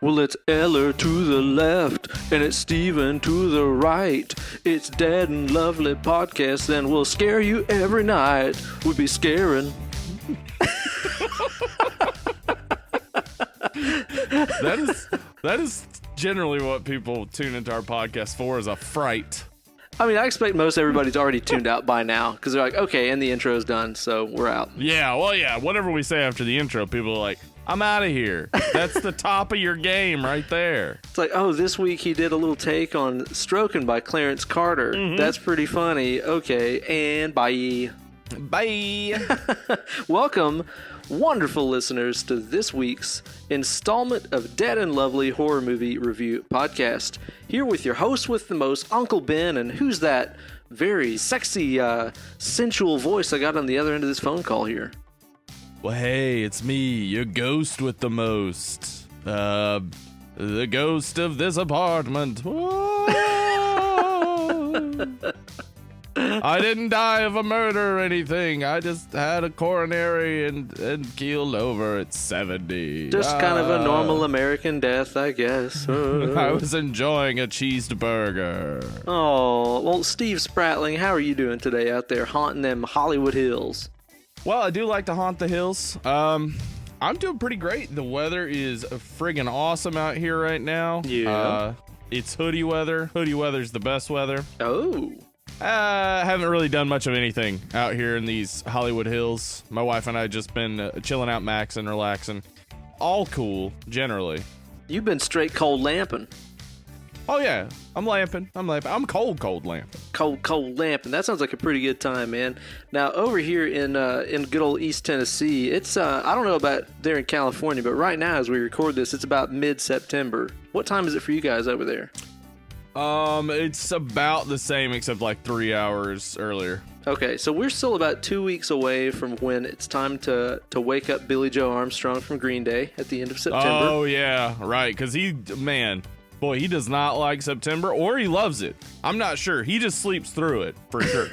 Well, it's Eller to the left, and it's Steven to the right. It's Dad and Lovely Podcast, and we'll scare you every night. We'll be scaring. That is generally what people tune into our podcast for, is a fright. I mean, I expect most everybody's already tuned out by now, because they're like, okay, and the intro's done, so we're out. Yeah, well, yeah, whatever we say after the intro, people are like, I'm out of here. That's the top of your game right there. It's like, oh, this week he did a little take on Stroking by Clarence Carter. Mm-hmm. That's pretty funny. Okay, and bye. Bye. Welcome, wonderful listeners, to this week's installment of Dead and Lovely Horror Movie Review Podcast. Here with your host with the most, Uncle Ben, and who's that very sexy, sensual voice I got on the other end of this phone call here? Well, hey, it's me, your ghost with the most. The ghost of this apartment. I didn't die of a murder or anything. I just had a coronary and keeled over at 70. Just kind of a normal American death, I guess. I was enjoying a cheeseburger. Oh, well, Steve Spratling, how are you doing today out there haunting them Hollywood hills? Well, I do like to haunt the hills. I'm doing pretty great. The weather is friggin' awesome out here right now. Yeah. It's hoodie weather. Hoodie weather's the best weather. Oh. Haven't really done much of anything out here in these Hollywood hills. My wife and I just been chilling out, maxing, relaxing. All cool, generally. You've been straight cold lamping. Oh, yeah. I'm lamping. I'm cold lamping. Cold lamping. That sounds like a pretty good time, man. Now, over here in good old East Tennessee, it's, I don't know about there in California, but right now as we record this, it's about mid-September. What time is it for you guys over there? It's about the same except like 3 hours earlier. Okay, so we're still about 2 weeks away from when it's time to wake up Billy Joe Armstrong from Green Day at the end of September. Oh, yeah, right, because he does not like September, or he loves it. I'm not sure. He just sleeps through it, for sure.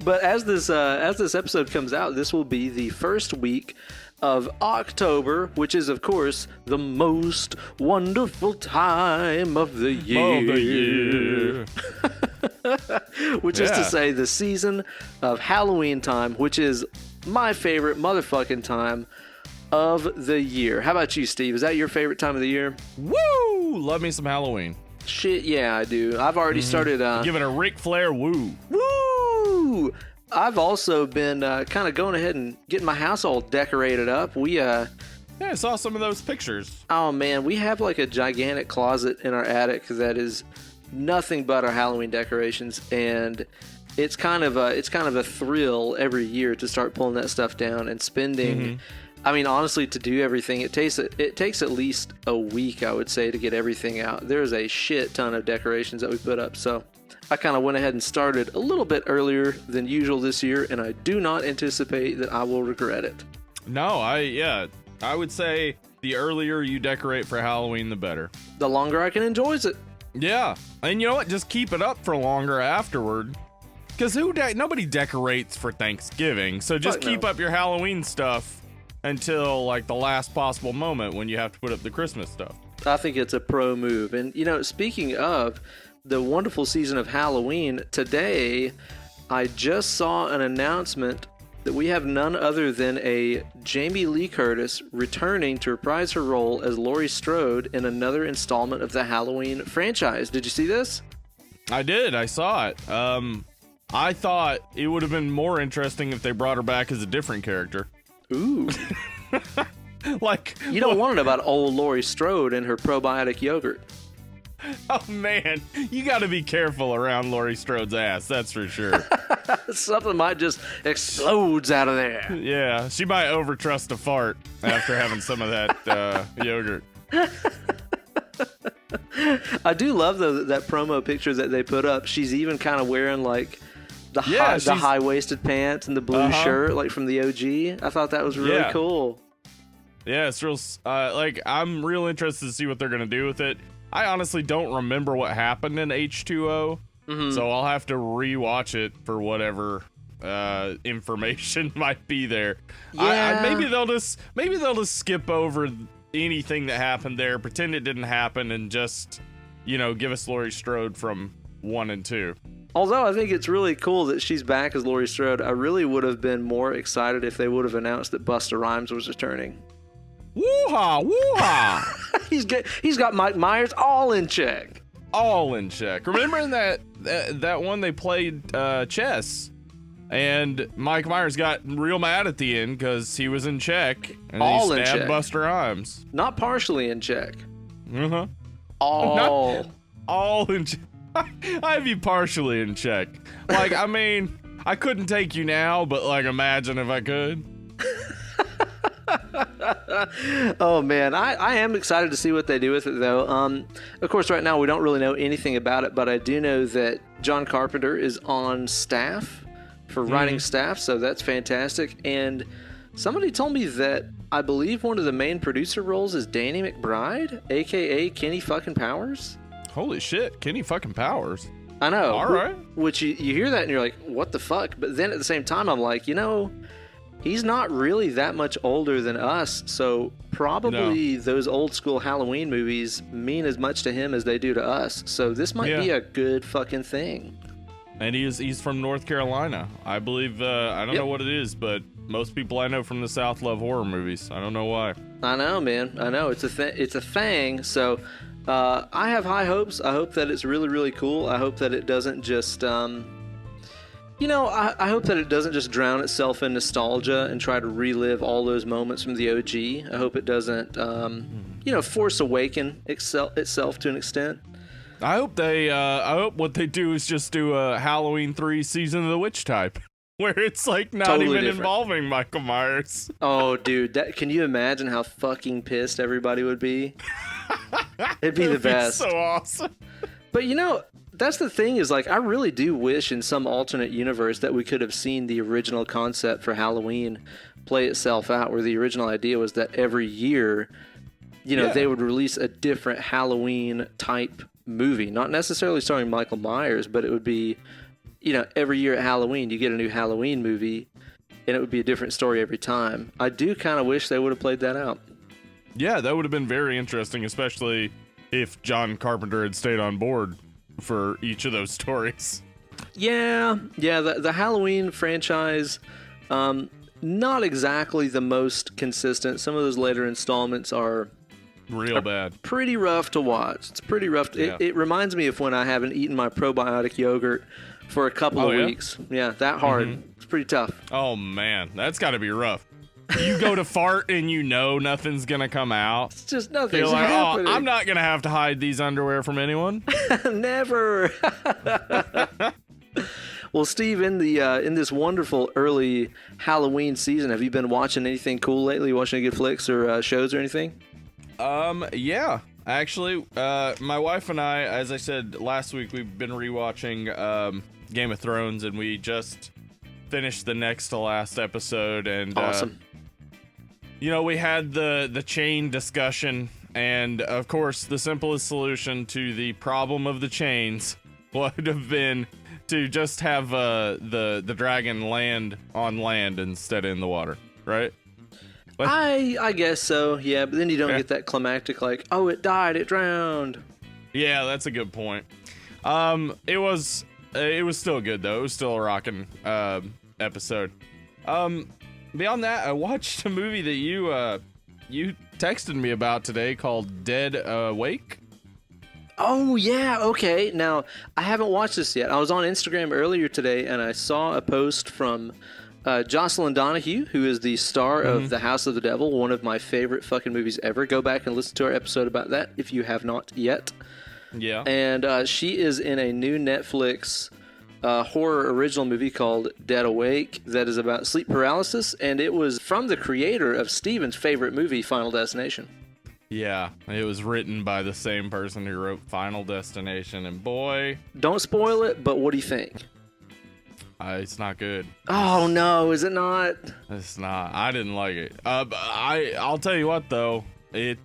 But as this episode comes out, this will be the first week of October, which is, of course, the most wonderful time of the year. Which is to say, the season of Halloween time, which is my favorite motherfucking time of the year. How about you, Steve? Is that your favorite time of the year? Woo! Love me some Halloween. Shit, yeah, I do. I've already started... Give it a Ric Flair woo. Woo! I've also been kind of going ahead and getting my house all decorated up. Yeah, I saw some of those pictures. Oh, man, we have like a gigantic closet in our attic that is nothing but our Halloween decorations, and it's kind of a thrill every year to start pulling that stuff down and spending... Mm-hmm. I mean, honestly, to do everything, it takes at least a week, I would say, to get everything out. There's a shit ton of decorations that we put up, so I kind of went ahead and started a little bit earlier than usual this year, and I do not anticipate that I will regret it. No, I would say the earlier you decorate for Halloween, the better. The longer I can enjoy it. Yeah, and you know what? Just keep it up for longer afterward. Because nobody decorates for Thanksgiving, so just keep up your Halloween stuff until like the last possible moment when you have to put up the Christmas stuff. I think it's a pro move. And, you know, speaking of the wonderful season of Halloween, today I just saw an announcement that we have none other than a Jamie Lee Curtis returning to reprise her role as Laurie Strode in another installment of the Halloween franchise. Did you see this? I did. I saw it. I thought it would have been more interesting if they brought her back as a different character. Ooh. Like, you don't want it about old Laurie Strode and her probiotic yogurt. Oh, man. You got to be careful around Laurie Strode's ass, that's for sure. Something might just explodes out of there. Yeah, she might overtrust a fart after having some of that yogurt. I do love, though, that promo picture that they put up. She's even kind of wearing, like, the high-waisted pants and the blue shirt, like from the OG. I thought that was really cool. Yeah, it's real. I'm real interested to see what they're gonna do with it. I honestly don't remember what happened in H2O, so I'll have to rewatch it for whatever information might be there. Yeah. Maybe they'll just skip over anything that happened there, pretend it didn't happen, and just, give us Laurie Strode from 1 and 2. Although I think it's really cool that she's back as Laurie Strode, I really would have been more excited if they would have announced that Busta Rhymes was returning. Woo-ha, woo-ha! He's got Mike Myers all in check. All in check. Remember in that one they played chess, and Mike Myers got real mad at the end because he was in check, and all he stabbed in check. Busta Rhymes. Not partially in check. Uh-huh. All in check. I have you partially in check. Like, I mean, I couldn't take you now, but like, imagine if I could. Oh man, I am excited to see what they do with it though. Of course, right now we don't really know anything about it, but I do know that John Carpenter is on staff for writing staff, so that's fantastic. And somebody told me that I believe one of the main producer roles is Danny McBride, aka Kenny fucking Powers. Holy shit, Kenny fucking Powers. I know. All right. Which you hear that and you're like, what the fuck? But then at the same time, I'm like, he's not really that much older than us, so probably those old school Halloween movies mean as much to him as they do to us. So this might be a good fucking thing. And he's from North Carolina. I believe, I don't know what it is, but most people I know from the South love horror movies. I don't know why. I know, man. I know. It's a thing. So I have high hopes. I hope that it's really, really cool. I hope that it doesn't just... I hope that it doesn't just drown itself in nostalgia and try to relive all those moments from the OG. I hope it doesn't, force awaken itself to an extent. I hope what they do is just do a Halloween 3 Season of the Witch type, where it's like not totally even different. Involving Michael Myers. Oh, dude, can you imagine how fucking pissed everybody would be? It'd be the best. So awesome. But that's the thing is, like, I really do wish in some alternate universe that we could have seen the original concept for Halloween play itself out, where the original idea was that every year, they would release a different Halloween type movie, not necessarily starring Michael Myers, but it would be, every year at Halloween, you get a new Halloween movie, and it would be a different story every time. I do kind of wish they would have played that out. Yeah, that would have been very interesting, especially if John Carpenter had stayed on board for each of those stories. Yeah, the Halloween franchise, not exactly the most consistent. Some of those later installments are real bad. Pretty rough to watch. It's pretty rough. Yeah. It reminds me of when I haven't eaten my probiotic yogurt for a couple of weeks. Yeah, that hard. Mm-hmm. It's pretty tough. Oh man, that's got to be rough. You go to fart and nothing's gonna come out. It's just nothing. You're like, I'm not gonna have to hide these underwear from anyone. Never. Well, Steve, in this wonderful early Halloween season, have you been watching anything cool lately? Watching any good flicks or shows or anything? Yeah. Actually, my wife and I, as I said last week, we've been rewatching Game of Thrones, and we just finished the next to last episode. And awesome. We had the chain discussion, and of course, the simplest solution to the problem of the chains would have been to just have the dragon land on land instead of in the water, right? What? I guess so, yeah, but then you don't get that climactic, like, oh, it died, it drowned. Yeah, that's a good point. It was still good, though. It was still a rocking episode. Beyond that, I watched a movie that you texted me about today called Dead Awake. Oh, yeah, okay. Now, I haven't watched this yet. I was on Instagram earlier today, and I saw a post from Jocelyn Donahue, who is the star of The House of the Devil, one of my favorite fucking movies ever. Go back and listen to our episode about that if you have not yet. Yeah. And she is in a new Netflix horror original movie called Dead Awake that is about sleep paralysis, and it was from the creator of Steven's favorite movie, Final Destination. Yeah, it was written by the same person who wrote Final Destination, and boy... Don't spoil it, but what do you think? It's not good. Oh, no, is it not? It's not. I didn't like it. I'll tell you what, though. It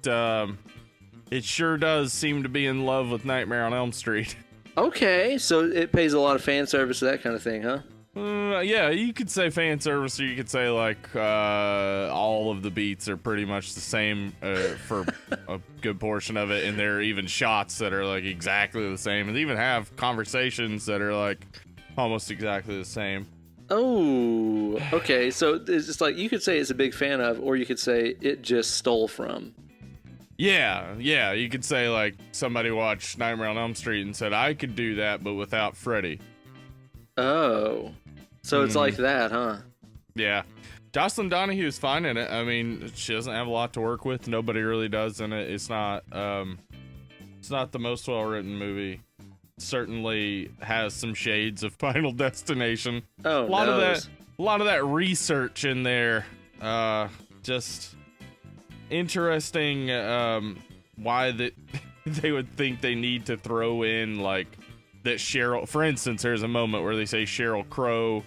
sure does seem to be in love with Nightmare on Elm Street. Okay, so it pays a lot of fan service to that kind of thing, huh? Yeah, you could say fan service, or you could say like all of the beats are pretty much the same for a good portion of it, and there are even shots that are like exactly the same, and they even have conversations that are like almost exactly the same. Oh, okay. So it's just like you could say it's a big fan of, or you could say it just stole from. Yeah, you could say like somebody watched Nightmare on Elm Street and said I could do that, but without Freddy. Oh. So it's like that, huh? Yeah. Jocelyn Donahue is fine in it. I mean, she doesn't have a lot to work with. Nobody really does in it. It's not the most well-written movie. Certainly has some shades of Final Destination. Oh, a lot of that research in there. Just interesting why that they would think they need to throw in like that Cheryl, for instance, there's a moment where they say Sheryl Crow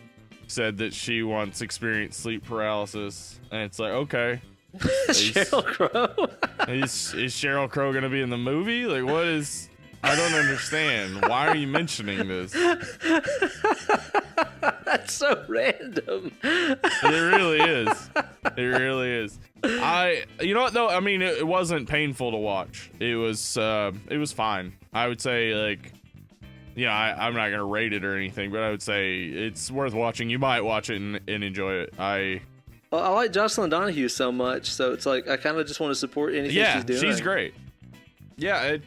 said that she once experienced sleep paralysis, and it's like, okay. Sheryl Crow? is Sheryl Crow gonna be in the movie? Like, what is... I don't understand. Why are you mentioning this? That's so random. It really is. It really is. You know what though? I mean, it wasn't painful to watch. It was fine. I would say like, I'm not gonna rate it or anything, but I would say it's worth watching. You might watch it and enjoy it. I like Jocelyn Donahue so much, so it's like I kind of just want to support anything she's doing. Yeah, she's great. Yeah,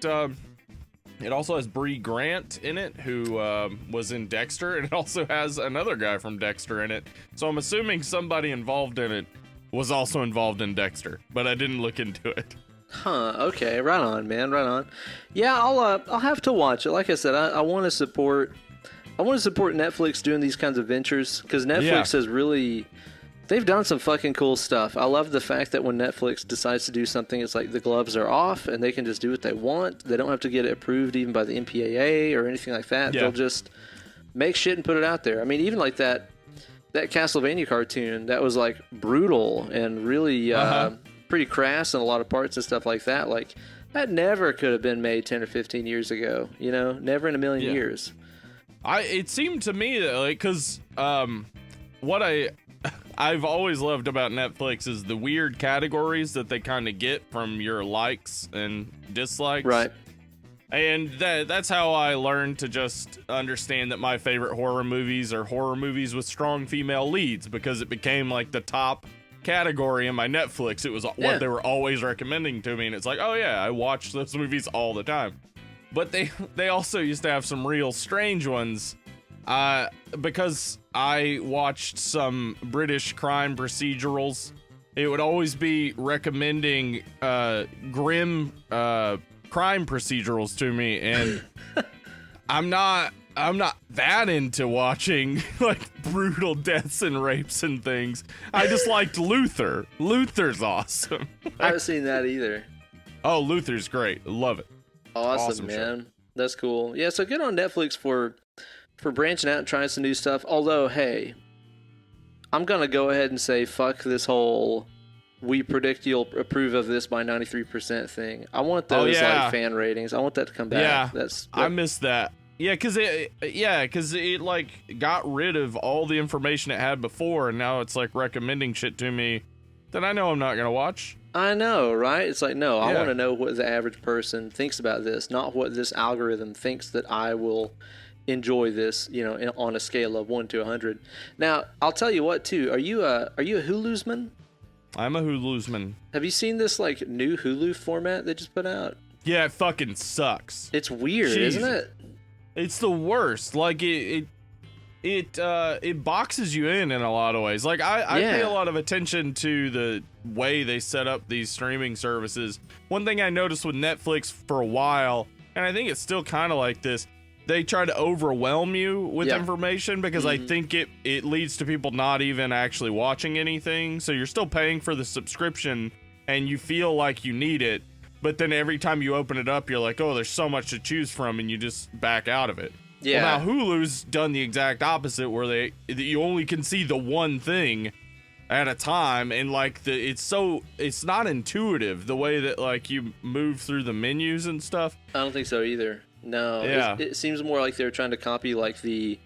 it also has Bree Grant in it, who was in Dexter, and it also has another guy from Dexter in it. So I'm assuming somebody involved in it was also involved in Dexter, but I didn't look into it. Huh, okay, right on, man, right on. Yeah, I'll have to watch it. Like I said, I want to support Netflix doing these kinds of ventures, because Netflix has really... They've done some fucking cool stuff. I love the fact that when Netflix decides to do something, it's like the gloves are off and they can just do what they want. They don't have to get it approved even by the MPAA or anything like that. Yeah. They'll just make shit and put it out there. I mean, even like that Castlevania cartoon, that was like brutal and really pretty crass in a lot of parts and stuff like that. Like, that never could have been made 10 or 15 years ago, never in a million years. It seemed to me that, like, because what I've always loved about Netflix is the weird categories that they kind of get from your likes and dislikes. Right. And that's how I learned to just understand that my favorite horror movies are horror movies with strong female leads, because it became like the top category in my Netflix. It was what they were always recommending to me, and it's like, oh yeah, I watch those movies all the time. But they also used to have some real strange ones. Because I watched some British crime procedurals, it would always be recommending grim crime procedurals to me, and I'm not that into watching like brutal deaths and rapes and things. I just liked Luther. Luther's awesome. I haven't seen that either. Oh, Luther's great. Love it. Awesome, man. Show. That's cool. Yeah, so good on Netflix for branching out and trying some new stuff. Although, hey, I'm going to go ahead and say fuck this whole we predict you'll approve of this by 93% thing. I want those like fan ratings. I want that to come back. Yeah, I missed that. Yeah, because it like got rid of all the information it had before, and now it's like recommending shit to me that I know I'm not going to watch. I know, right? It's like, no, I want to know what the average person thinks about this, not what this algorithm thinks that I will enjoy this, on a scale of 1 to 100. Now, I'll tell you what, too. Are you a Hulu'sman? I'm a Hulu'sman. Have you seen this like new Hulu format they just put out? Yeah, it fucking sucks. It's weird, isn't it? It's the worst. Like it boxes you in a lot of ways. Like I pay a lot of attention to the way they set up these streaming services. One thing I noticed with Netflix for a while, and I think it's still kind of like this, they try to overwhelm you with information, because I think it leads to people not even actually watching anything. So you're still paying for the subscription and you feel like you need it, but then every time you open it up, you're like, oh, there's so much to choose from, and you just back out of it. Yeah. Well, now Hulu's done the exact opposite, where you only can see the one thing at a time, and like it's not intuitive the way that like you move through the menus and stuff. I don't think so either. No. Yeah. It seems more like they're trying to copy like the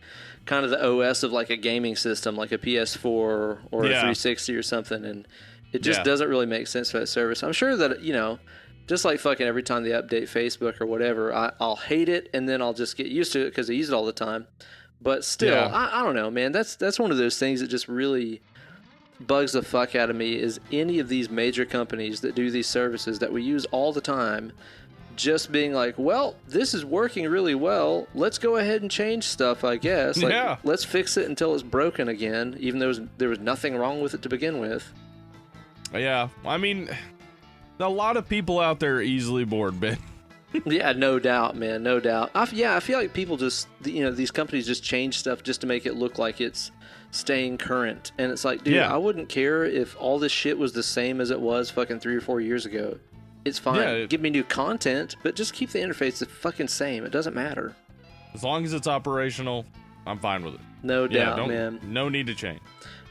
kind of the OS of like a gaming system, like a PS4 or a 360 or something, and it just doesn't really make sense for that service. I'm sure that, you know, just like fucking every time they update Facebook or whatever, I'll hate it and then I'll just get used to it because I use it all the time. But still, I don't know, man. That's one of those things that just really bugs the fuck out of me, is any of these major companies that do these services that we use all the time just being like, well, this is working really well. Let's go ahead and change stuff, I guess. Like, let's fix it until it's broken again, even though there was nothing wrong with it to begin with. Yeah, I mean, a lot of people out there are easily bored, Ben. Yeah, no doubt, man, no doubt. I feel like people just, you know, these companies just change stuff just to make it look like it's staying current. And it's like, dude, I wouldn't care if all this shit was the same as it was fucking 3 or 4 years ago. It's fine. Yeah, give me new content, but just keep the interface the fucking same. It doesn't matter. As long as it's operational, I'm fine with it. No doubt, man. No need to change.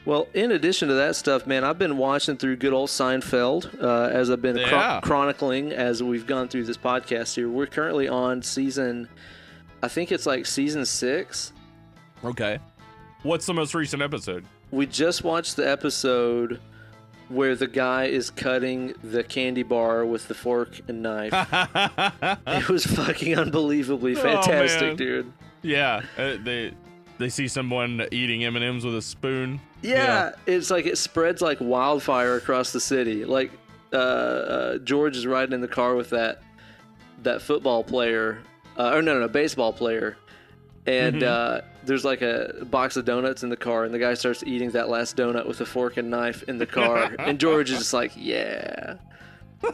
Well, in addition to that stuff, man, I've been watching through good old Seinfeld as I've been chronicling as we've gone through this podcast here. We're currently on season, I think it's like season 6. Okay. What's the most recent episode? We just watched the episode where the guy is cutting the candy bar with the fork and knife. It was fucking unbelievably fantastic, dude. Yeah, they see someone eating M&Ms with a spoon. Yeah, it's like it spreads like wildfire across the city. Like George is riding in the car with that football player, baseball player, and there's like a box of donuts in the car, and the guy starts eating that last donut with a fork and knife in the car, and George is just like, yeah.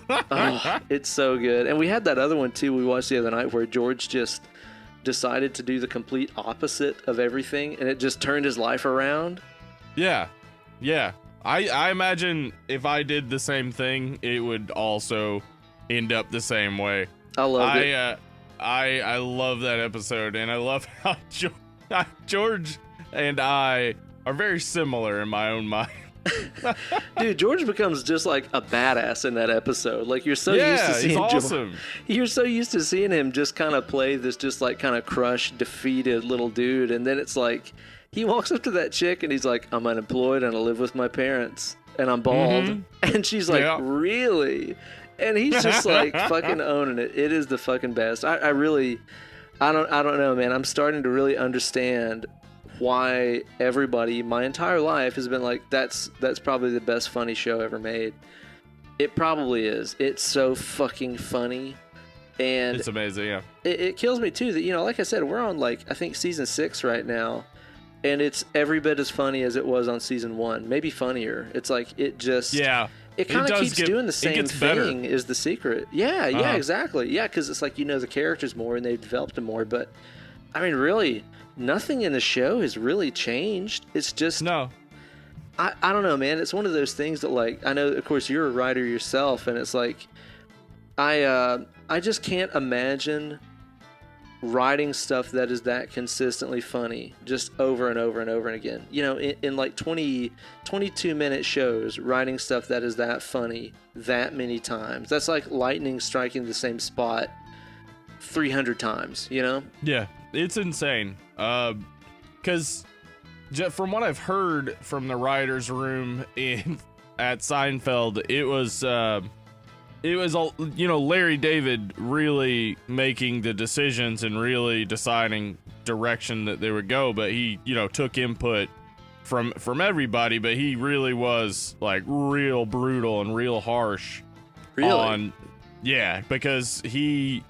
Oh, it's so good. And we had that other one too we watched the other night where George just decided to do the complete opposite of everything, and it just turned his life around. Yeah. I imagine if I did the same thing, it would also end up the same way. I love it. I love that episode, and I love how George and I are very similar in my own mind. Dude, George becomes just like a badass in that episode. Like, you're so used to seeing he's awesome. You're so used to seeing him just kind of play this just like kind of crushed, defeated little dude, and then it's like he walks up to that chick and he's like, I'm unemployed and I live with my parents and I'm bald. And she's like, really? And he's just like fucking owning it. It is the fucking best. I don't know, man. I'm starting to really understand why everybody my entire life has been like, that's probably the best funny show ever made. It probably is. It's so fucking funny. And it's amazing, yeah. It kills me too that, you know, like I said, we're on like, I think season 6 right now. And it's every bit as funny as it was on season 1, maybe funnier. It's like it just it kind of keeps doing the same thing. Is the secret? Yeah, exactly. Yeah, because it's like, you know, the characters more and they've developed them more. But I mean, really, nothing in the show has really changed. It's just I don't know, man. It's one of those things that, like, I know, of course, you're a writer yourself, and it's like I just can't imagine writing stuff that is that consistently funny just over and over and over and again. You know, in like 22-minute shows, writing stuff that is that funny that many times. That's like lightning striking the same spot 300 times, you know? Yeah, it's insane. Because from what I've heard from the writer's room at Seinfeld, it was you know, Larry David really making the decisions and really deciding direction that they would go, but he, you know, took input from everybody, but he really was like real brutal and real harsh. Really? Because he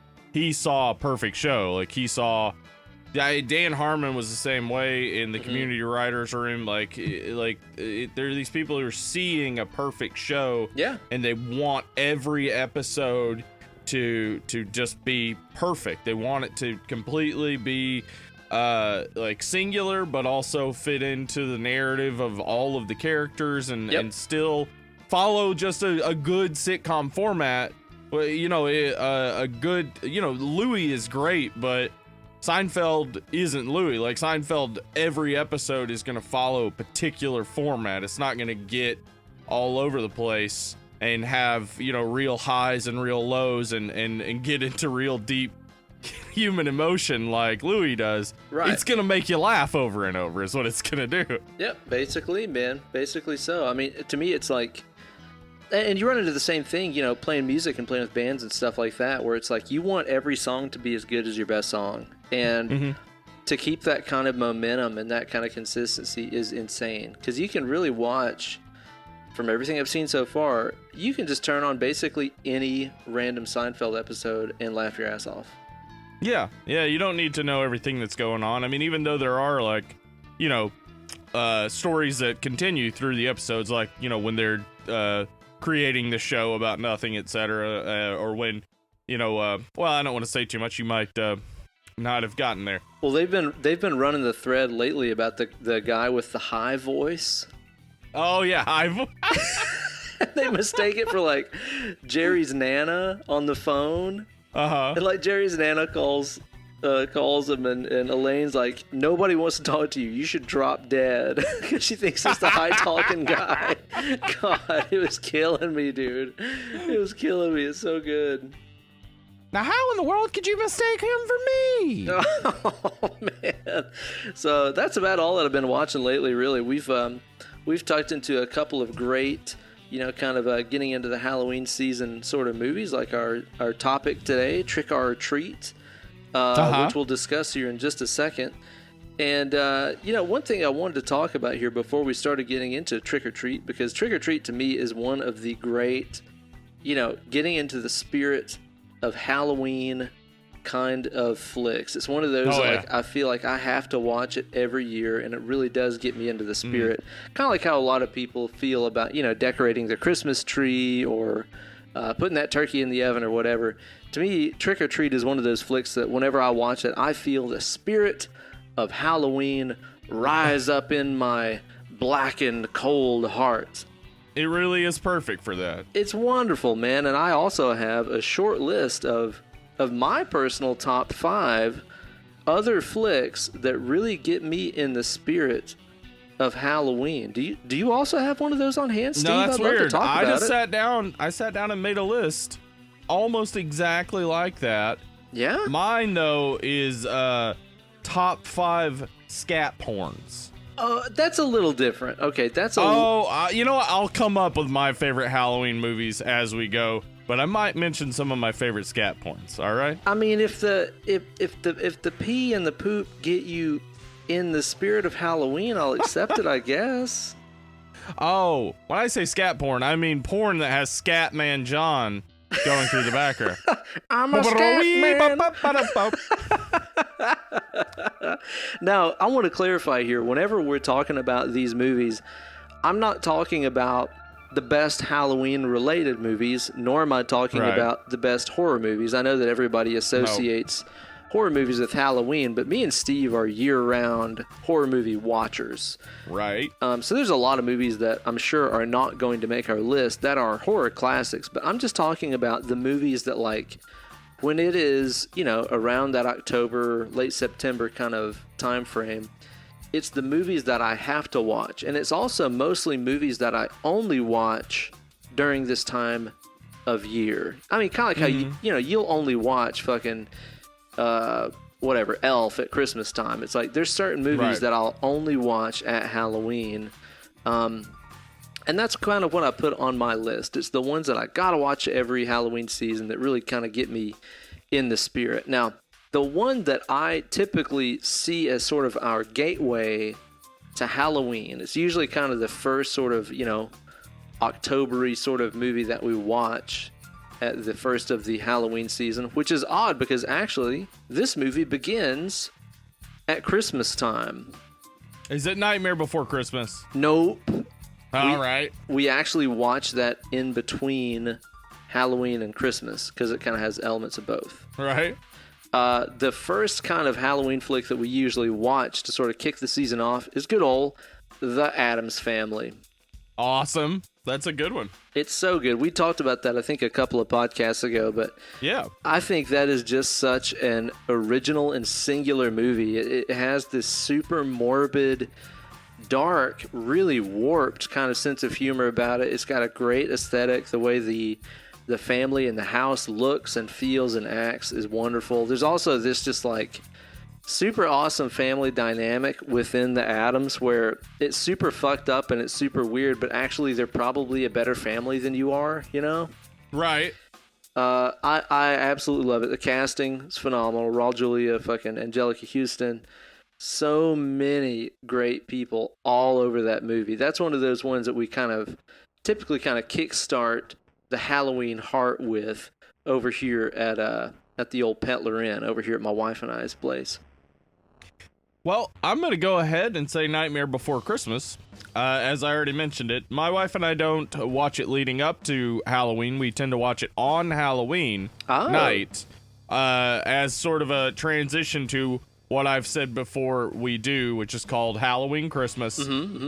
saw a perfect show. Like, he saw Dan Harmon was the same way in the community writers room. There are these people who are seeing a perfect show, and they want every episode to just be perfect. They want it to completely be like singular, but also fit into the narrative of all of the characters, and still follow just a good sitcom format. Well, you know, a good, you know, Louis is great, but Seinfeld isn't Louis. Like, Seinfeld, every episode is going to follow a particular format. It's not going to get all over the place and have, you know, real highs and real lows and get into real deep human emotion like Louis does, Right. it's going to make you laugh over and over is what it's going to do. Yep, basically, man. Basically so. I mean, to me, it's like... And you run into the same thing, you know, playing music and playing with bands and stuff like that, where it's like you want every song to be as good as your best song. And to keep that kind of momentum and that kind of consistency is insane. Because you can really watch, from everything I've seen so far, you can just turn on basically any random Seinfeld episode and laugh your ass off. Yeah, you don't need to know everything that's going on. I mean, even though there are, like, you know, stories that continue through the episodes, like, you know, when they're creating the show about nothing, etc., or when, you know, well, I don't want to say too much. You might not have gotten there. Well, they've been running the thread lately about the guy with the high voice. Oh yeah, They mistake it for like Jerry's Nana on the phone. And like Jerry's Nana calls him, and Elaine's like, nobody wants to talk to you. You should drop dead, because she thinks he's the high talking guy. God, it was killing me, dude. It was killing me. It's so good. Now, how in the world could you mistake him for me? Oh man. So that's about all that I've been watching lately. Really, we've tucked into a couple of great, you know, kind of getting into the Halloween season sort of movies, like our topic today, Trick or Treat. Which we'll discuss here in just a second. And, you know, one thing I wanted to talk about here before we started getting into Trick or Treat, because Trick or Treat to me is one of the great, you know, getting into the spirit of Halloween kind of flicks. It's one of those I feel like I have to watch it every year, and it really does get me into the spirit. Kind of like how a lot of people feel about, you know, decorating the Christmas tree or putting that turkey in the oven or whatever. To me, Trick or Treat is one of those flicks that whenever I watch it, I feel the spirit of Halloween rise up in my blackened, cold heart. It really is perfect for that. It's wonderful, man. And I also have a short list of my personal top 5 other flicks that really get me in the spirit of Halloween. Do you also have one of those on hand, Steve? No, that's I'd love weird. to talk about it. I sat down and made a list almost exactly like that. Yeah? Mine, though, is top 5 scat porns. That's a little different. Okay, that's a... you know what? I'll come up with my favorite Halloween movies as we go, but I might mention some of my favorite scat porns, all right? I mean, if the pee and the poop get you in the spirit of Halloween, I'll accept it, I guess. Oh, when I say scat porn, I mean porn that has Scatman John going through the background. I'm a scat man. Now, I want to clarify here. Whenever we're talking about these movies, I'm not talking about the best Halloween-related movies, nor am I talking about the best horror movies. I know that everybody associates horror movies with Halloween, but me and Steve are year-round horror movie watchers. Right. So there's a lot of movies that I'm sure are not going to make our list that are horror classics, but I'm just talking about the movies that, like, when it is, you know, around that October, late September kind of time frame, it's the movies that I have to watch. And it's also mostly movies that I only watch during this time of year. I mean, kind of like how, you know, you'll only watch fucking... whatever, Elf at Christmas time. It's like there's certain movies that I'll only watch at Halloween. And that's kind of what I put on my list. It's the ones that I gotta watch every Halloween season that really kind of get me in the spirit. Now, the one that I typically see as sort of our gateway to Halloween, it's usually kind of the first sort of, you know, October-y sort of movie that we watch at the first of the Halloween season, which is odd because actually this movie begins at Christmas time. Is it Nightmare Before Christmas? Nope. All right. We actually watch that in between Halloween and Christmas because it kind of has elements of both. Right. The first kind of Halloween flick that we usually watch to sort of kick the season off is good old The Addams Family. Awesome. That's a good one. It's so good. We talked about that, I think, a couple of podcasts ago, but yeah, I think that is just such an original and singular movie. It has this super morbid, dark, really warped kind of sense of humor about it. It's got a great aesthetic. The way the the family and the house looks and feels and acts is wonderful. There's also this just like super awesome family dynamic within the Addams where it's super fucked up and it's super weird, but actually they're probably a better family than you are, you know? Right. I absolutely love it. The casting is phenomenal. Raul Julia, fucking Angelica Houston. So many great people all over that movie. That's one of those ones that we typically kickstart the Halloween heart with over here at the old Petler Inn over here at my wife and I's place. Well, I'm going to go ahead and say Nightmare Before Christmas. As I already mentioned it, my wife and I don't watch it leading up to Halloween. We tend to watch it on Halloween night as sort of a transition to what I've said before we do, which is called Halloween Christmas,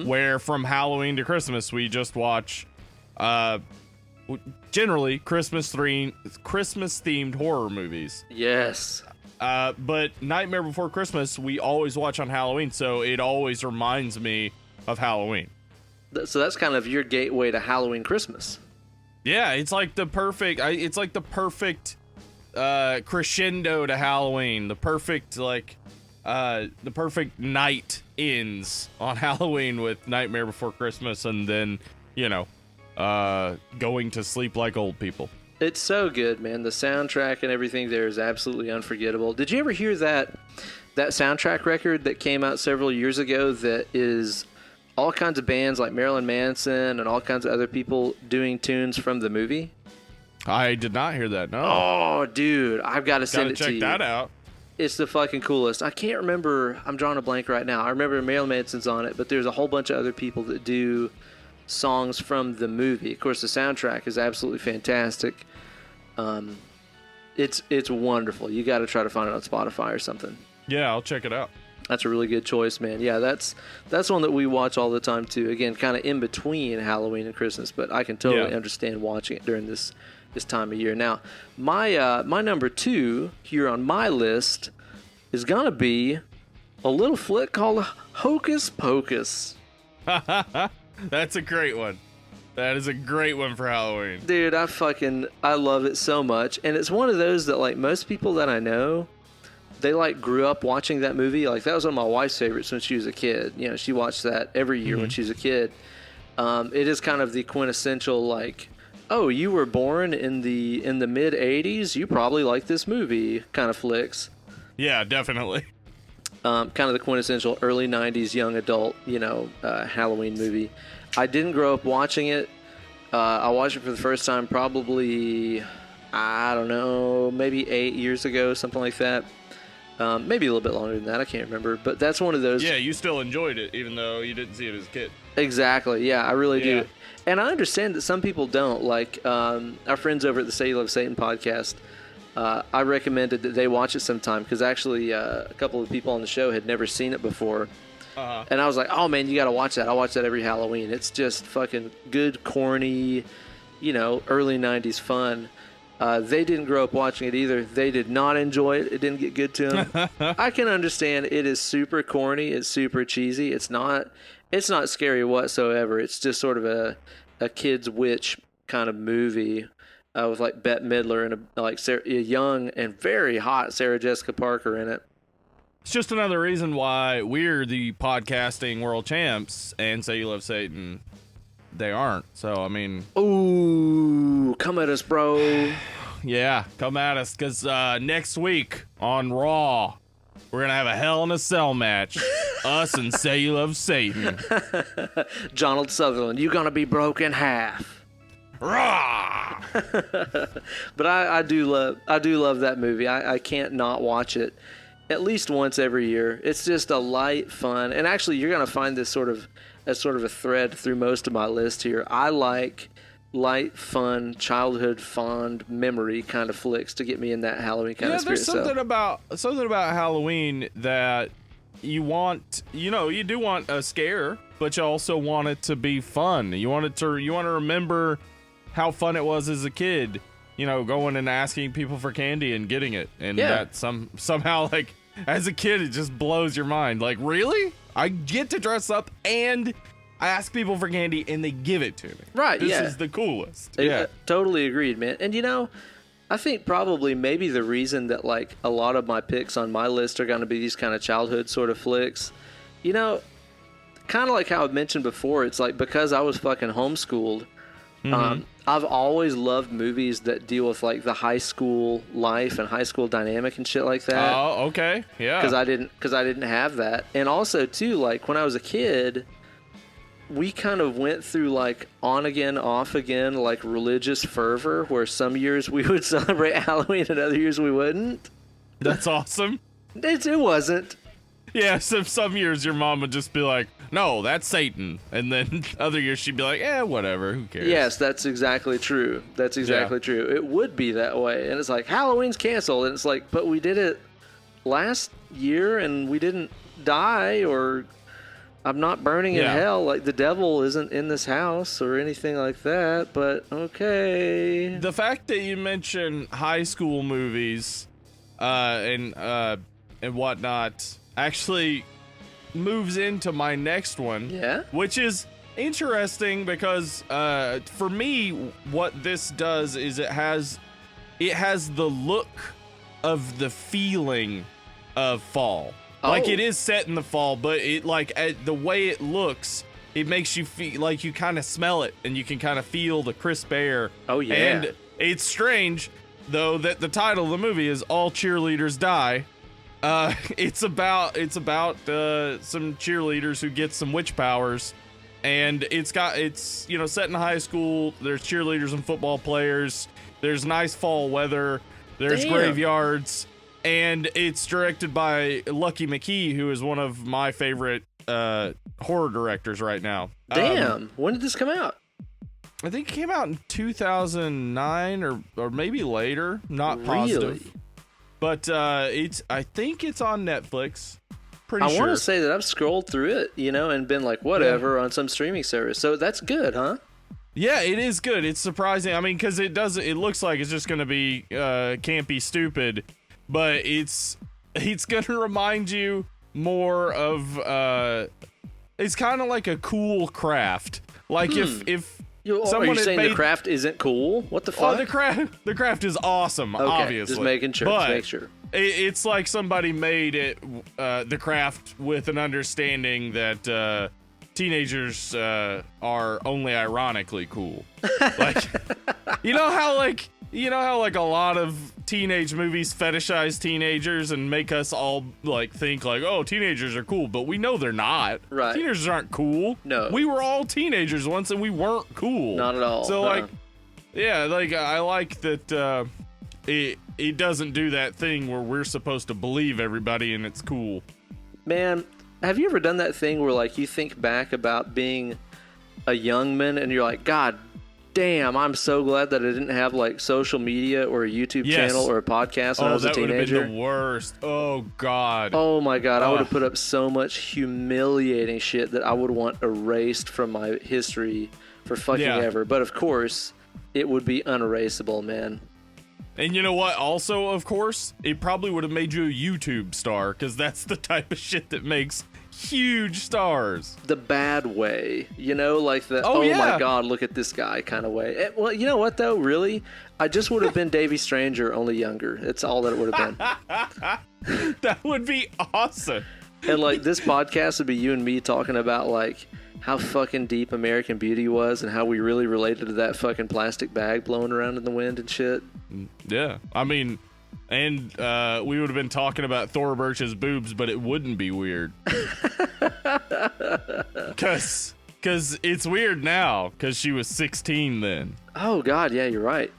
where from Halloween to Christmas, we just watch generally Christmas-themed horror movies. Yes. But Nightmare Before Christmas, we always watch on Halloween, so it always reminds me of Halloween. So that's kind of your gateway to Halloween Christmas. Yeah, it's like the perfect. Crescendo to Halloween. The perfect night ends on Halloween with Nightmare Before Christmas, and then going to sleep like old people. It's so good, man. The soundtrack and everything there is absolutely unforgettable. Did you ever hear that soundtrack record that came out several years ago that is all kinds of bands like Marilyn Manson and all kinds of other people doing tunes from the movie? I did not hear that, no. Oh, dude. I've got to send it to you. Check that out. It's the fucking coolest. I can't remember. I'm drawing a blank right now. I remember Marilyn Manson's on it, but there's a whole bunch of other people that do songs from the movie. Of course, the soundtrack is absolutely fantastic. It's wonderful. You got to try to find it on Spotify or something. Yeah, I'll check it out. That's a really good choice, man. Yeah, that's one that we watch all the time too. Again, kind of in between Halloween and Christmas, but I can totally understand watching it during this time of year. Now, my number 2 here on my list is gonna be a little flick called Hocus Pocus. That's a great one. That is a great one for Halloween. Dude, I love it so much. And it's one of those that, like, most people that I know, they, like, grew up watching that movie. Like, that was one of my wife's favorites when she was a kid. You know, she watched that every year when she was a kid. It is kind of the quintessential, like, oh, you were born in the mid-'80s? You probably like this movie kind of flicks. Yeah, definitely. Kind of the quintessential early 90s young adult, Halloween movie. I didn't grow up watching it. I watched it for the first time probably, I don't know, maybe 8 years ago, something like that. Maybe a little bit longer than that. I can't remember. But that's one of those. Yeah, you still enjoyed it, even though you didn't see it as a kid. Exactly. Yeah, I really do. And I understand that some people don't. Like our friends over at the Say You Love Satan podcast, I recommended that they watch it sometime because actually a couple of people on the show had never seen it before. And I was like, oh, man, you got to watch that. I watch that every Halloween. It's just fucking good, corny, early 90s fun. They didn't grow up watching it either. They did not enjoy it. It didn't get good to them. I can understand it is super corny. It's super cheesy. It's not scary whatsoever. It's just sort of a kid's witch kind of movie with like Bette Midler and a young and very hot Sarah Jessica Parker in it. It's just another reason why we're the podcasting world champs and Say You Love Satan. They aren't. So, I mean... Ooh, come at us, bro. Yeah, come at us. Because next week on Raw, we're going to have a Hell in a Cell match. Us and Say You Love Satan. Donald Sutherland, you going to be broke in half. Raw! But I do love that movie. I can't not watch it at least once every year. It's just a light, fun, and actually you're going to find this sort of a thread through most of my list here. I like light, fun, childhood fond memory kind of flicks to get me in that Halloween kind of spirit. Yeah, there's something about Halloween that you want, you do want a scare, but you also want it to be fun. You want to remember how fun it was as a kid, going and asking people for candy and getting it. And that somehow, like, as a kid, it just blows your mind. Like, really? I get to dress up and I ask people for candy and they give it to me. Right, This yeah. is the coolest. Totally agreed, man. And I think probably maybe the reason that like a lot of my picks on my list are going to be these kind of childhood sort of flicks, kind of like how I mentioned before, it's like because I was fucking homeschooled, I've always loved movies that deal with like the high school life and high school dynamic and shit like that. Oh, okay. Yeah. Because I didn't have that. And also too, like when I was a kid, we kind of went through like on again, off again, like religious fervor where some years we would celebrate Halloween and other years we wouldn't. That's awesome. It wasn't. Yeah, so some years your mom would just be like, no, that's Satan. And then other years she'd be like, whatever, who cares? Yes, that's exactly true. That's exactly true. It would be that way. And it's like, Halloween's canceled. And it's like, but we did it last year and we didn't die, or I'm not burning in hell. Like, the devil isn't in this house or anything like that, but okay. The fact that you mention high school movies and whatnot actually moves into my next one. Yeah? Which is interesting because for me, what this does is it has the look of the feeling of fall. Like, it is set in the fall, but it the way it looks, it makes you feel like you kind of smell it and you can kind of feel the crisp air. Oh, yeah. And it's strange, though, that the title of the movie is All Cheerleaders Die. It's about some cheerleaders who get some witch powers, and it's set in high school. There's cheerleaders and football players. There's nice fall weather. There's graveyards, and it's directed by Lucky McKee, who is one of my favorite horror directors right now. Damn, when did this come out? I think it came out in 2009 or maybe later. Not positive. Really? But I think it's on Netflix. Pretty sure. I want to say that I've scrolled through it, and been like, whatever, on some streaming service. So that's good, huh? Yeah, it is good. It's surprising. I mean, because it looks like it's just going to be campy stupid, but it's going to remind you more of it's kind of like a cool craft. Like if are you saying the craft isn't cool? What the fuck? Oh, the craft is awesome, okay, obviously. Just making sure. But just make sure. It's like somebody made it, the craft, with an understanding that teenagers are only ironically cool. Like, you know how a lot of teenage movies fetishize teenagers and make us all like think like, oh, teenagers are cool, but we know they're not. Right. Teenagers aren't cool. No. We were all teenagers once and we weren't cool. Not at all. So I like that it doesn't do that thing where we're supposed to believe everybody and it's cool. Man, have you ever done that thing where like you think back about being a young man and you're like, God damn, I'm so glad that I didn't have like social media or a YouTube channel or a podcast when I was a teenager. That would have been the worst. Oh, God. Oh, my God. I would have put up so much humiliating shit that I would want erased from my history for fucking ever. But of course, it would be unerasable, man. And you know what? Also, of course, it probably would have made you a YouTube star, because that's the type of shit that makes huge stars. The bad way, like the my God, look at this guy kind of way. Well, you know what though? Really, I just would have been Davy Stranger, only younger. It's all that it would have been. That would be awesome. And like this podcast would be you and me talking about like how fucking deep American Beauty was and how we really related to that fucking plastic bag blowing around in the wind and shit. Yeah, I mean. And we would have been talking about Thora Birch's boobs, but it wouldn't be weird. Because it's weird now, because she was 16 then. Oh, God, yeah, you're right.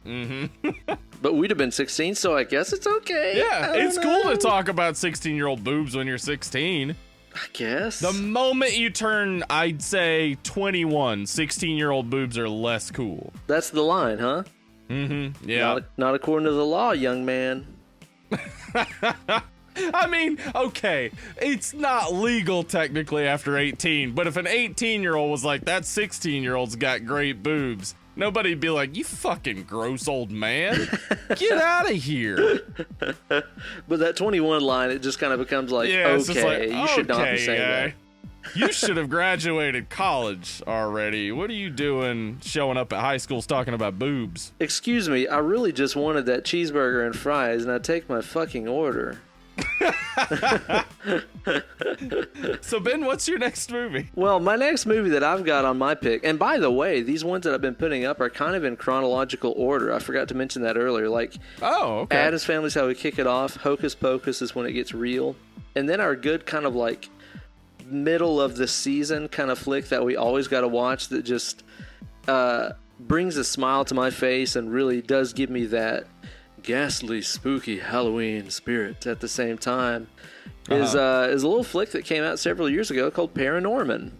Mm-hmm. But we'd have been 16, so I guess it's okay. Yeah, it's cool to talk about 16-year-old boobs when you're 16. I guess. The moment you turn, I'd say, 21, 16-year-old boobs are less cool. That's the line, huh? Mm-hmm. Yeah. Not according to the law, young man. I mean, okay, it's not legal technically after 18, but if an 18-year-old was like, that 16-year-old's got great boobs, nobody'd be like, you fucking gross old man. Get out of here. But that 21 line, it just kind of becomes like, okay, like, you should not be saying that. You should have graduated college already. What are you doing showing up at high schools talking about boobs? Excuse me, I really just wanted that cheeseburger and fries, and I take my fucking order. So, Ben, what's your next movie? Well, my next movie that I've got on my pick, and by the way, these ones that I've been putting up are kind of in chronological order. I forgot to mention that earlier. Like, okay. Addams Family's how we kick it off. Hocus Pocus is when it gets real. And then our good kind of like middle of the season kind of flick that we always got to watch that just brings a smile to my face and really does give me that ghastly, spooky Halloween spirit at the same time is a little flick that came out several years ago called Paranorman.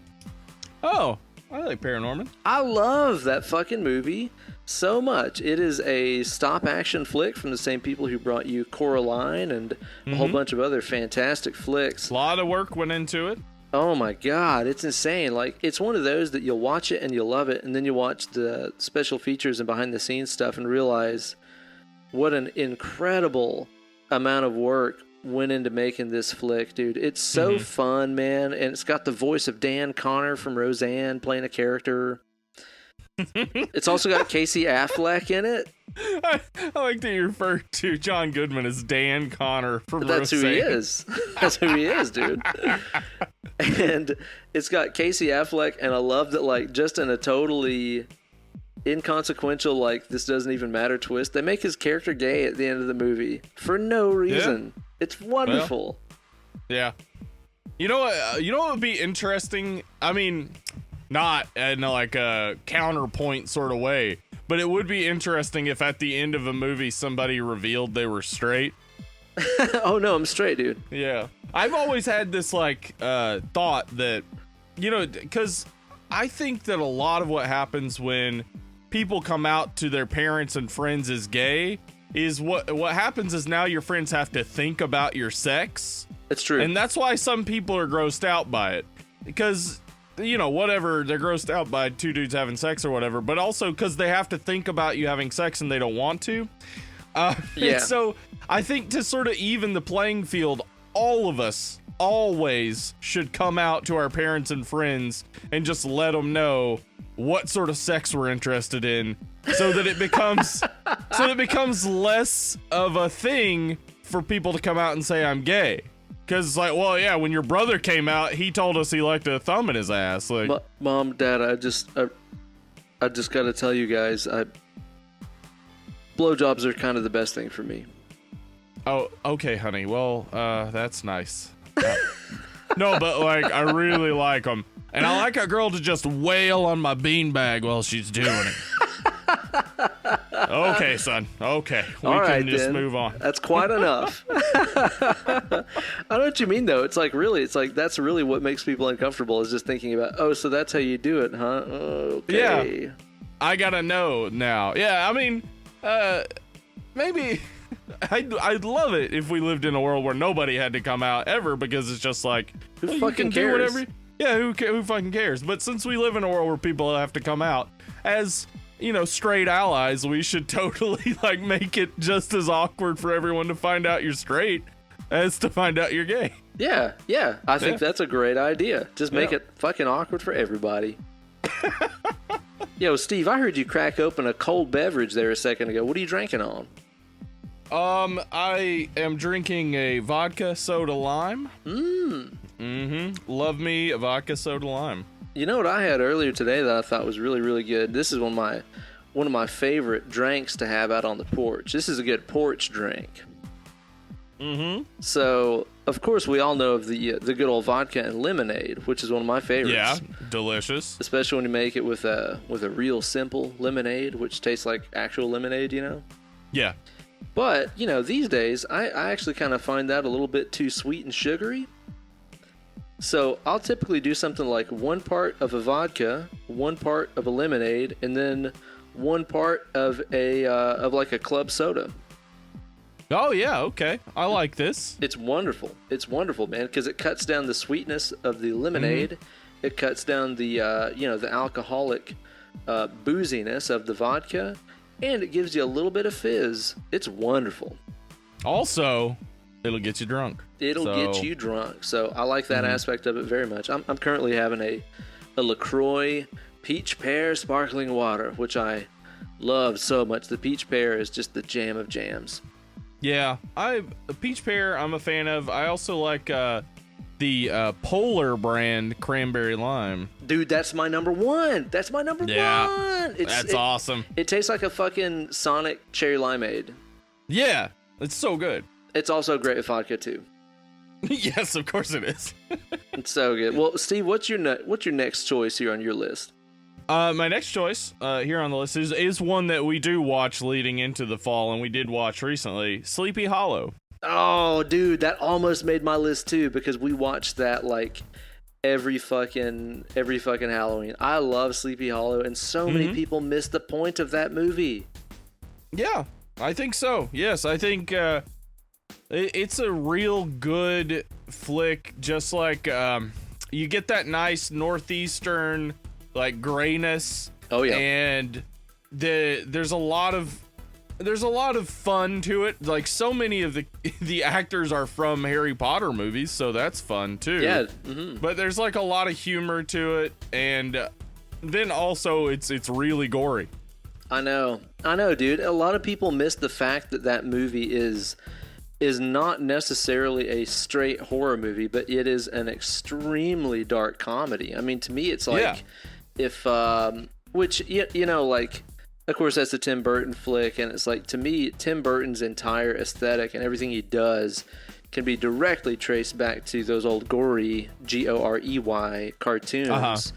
Oh, I like Paranorman. I love that fucking movie so much. It is a stop-action flick from the same people who brought you Coraline and a whole bunch of other fantastic flicks. A lot of work went into it. Oh my God, it's insane. Like, it's one of those that you'll watch it and you'll love it, and then you watch the special features and behind-the-scenes stuff and realize what an incredible amount of work went into making this flick, dude. It's so fun, man, and it's got the voice of Dan Connor from Roseanne playing a character. It's also got Casey Affleck in it. I like that you refer to John Goodman as Dan Connor from That's Roseanne. who he is. That's who he is, dude. And it's got Casey Affleck, and I love that, like, just in a totally inconsequential, like, this doesn't even matter twist, they make his character gay at the end of the movie for no reason. Yeah. It's wonderful. Well, yeah. You know what would be interesting? I mean, not in like a counterpoint sort of way, but it would be interesting if at the end of a movie somebody revealed they were straight. Oh no, I'm straight, dude. Yeah. I've always had this like thought that, you know, because I think that a lot of what happens when people come out to their parents and friends as gay is what happens is now your friends have to think about your sex. It's true. And that's why some people are grossed out by it. Because, you know, whatever, they're grossed out by two dudes having sex or whatever, but also because they have to think about you having sex and they don't want to. Yeah. So I think to sort of even the playing field, all of us always should come out to our parents and friends and just let them know what sort of sex we're interested in, so that it becomes less of a thing for people to come out and say I'm gay. Because it's like, well, yeah, when your brother came out, he told us he liked a thumb in his ass. Like, Mom, Dad, I just got to tell you guys, blowjobs are kind of the best thing for me. Oh, okay, honey. Well, that's nice. No, but like, I really like them. And I like a girl to just wail on my beanbag while she's doing it. Okay, son. Okay. We can just move on. That's quite enough. I know what you mean, though. It's like that's really what makes people uncomfortable is just thinking about, oh, so that's how you do it, huh? Okay. Yeah. I gotta know now. Yeah, I mean, maybe I'd love it if we lived in a world where nobody had to come out ever, because it's just like, who fucking cares? Do whatever. Yeah, who fucking cares? But since we live in a world where people have to come out as, you know, straight allies, we should totally like make it just as awkward for everyone to find out you're straight as to find out you're gay. Yeah. I think that's a great idea. Just make it fucking awkward for everybody. Yo, Steve, I heard you crack open a cold beverage there a second ago. What are you drinking on? I am drinking a vodka soda lime. Love me a vodka soda lime. You know what I had earlier today that I thought was really, really good? This is one of my favorite drinks to have out on the porch. This is a good porch drink. So, of course, we all know of the good old vodka and lemonade, which is one of my favorites. Yeah, delicious. Especially when you make it with a real simple lemonade, which tastes like actual lemonade, you know? Yeah. But, you know, these days, I actually kind of find that a little bit too sweet and sugary. So I'll typically do something like 1 part of a vodka, 1 part of a lemonade, and then 1 part of like a club soda. Oh yeah, okay. I like this. It's wonderful. It's wonderful, man, because it cuts down the sweetness of the lemonade. It cuts down the the alcoholic booziness of the vodka, and it gives you a little bit of fizz. It's wonderful. Also, It'll get you drunk. It'll get you drunk. So I like that aspect of it very much. I'm currently having a LaCroix peach pear sparkling water, which I love so much. The peach pear is just the jam of jams. Yeah, peach pear I'm a fan of. I also like the Polar brand cranberry lime. Dude, that's my number one. That's my number one. That's awesome. It tastes like a fucking Sonic cherry limeade. Yeah, it's so good. It's also great with vodka too. Yes, of course it is. It's so good. Well, Steve, what's your next choice here on your list? My next choice here on the list is one that we do watch leading into the fall, and we did watch recently, Sleepy Hollow. Oh, dude, that almost made my list too, because we watched that like every fucking Halloween. I love Sleepy Hollow, and so many people miss the point of that movie. Yeah, I think so. Yes, I think it's a real good flick, just like you get that nice northeastern like grayness. Oh yeah. And there's a lot of fun to it. Like, so many of the actors are from Harry Potter movies, so that's fun too. Yeah. But there's like a lot of humor to it, and then also it's really gory. I know, dude. A lot of people miss the fact that movie is not necessarily a straight horror movie, but it is an extremely dark comedy. I mean, to me, it's like which, you know, like, of course, that's a Tim Burton flick, and it's like, to me, Tim Burton's entire aesthetic and everything he does can be directly traced back to those old gory, Gorey cartoons.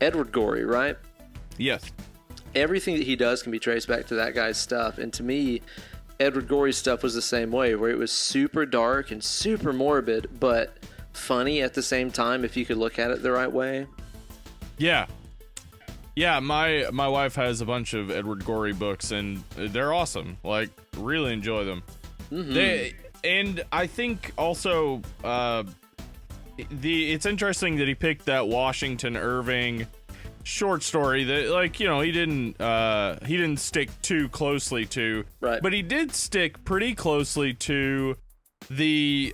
Edward Gorey, right? Yes. Everything that he does can be traced back to that guy's stuff, and to me, Edward Gorey's stuff was the same way, where it was super dark and super morbid, but funny at the same time if you could look at it the right way. Yeah. Yeah, my wife has a bunch of Edward Gorey books, and they're awesome. Like, really enjoy them. And I think also it's interesting that he picked that Washington Irving short story that, like, you know, he didn't stick too closely to, right? But he did stick pretty closely to the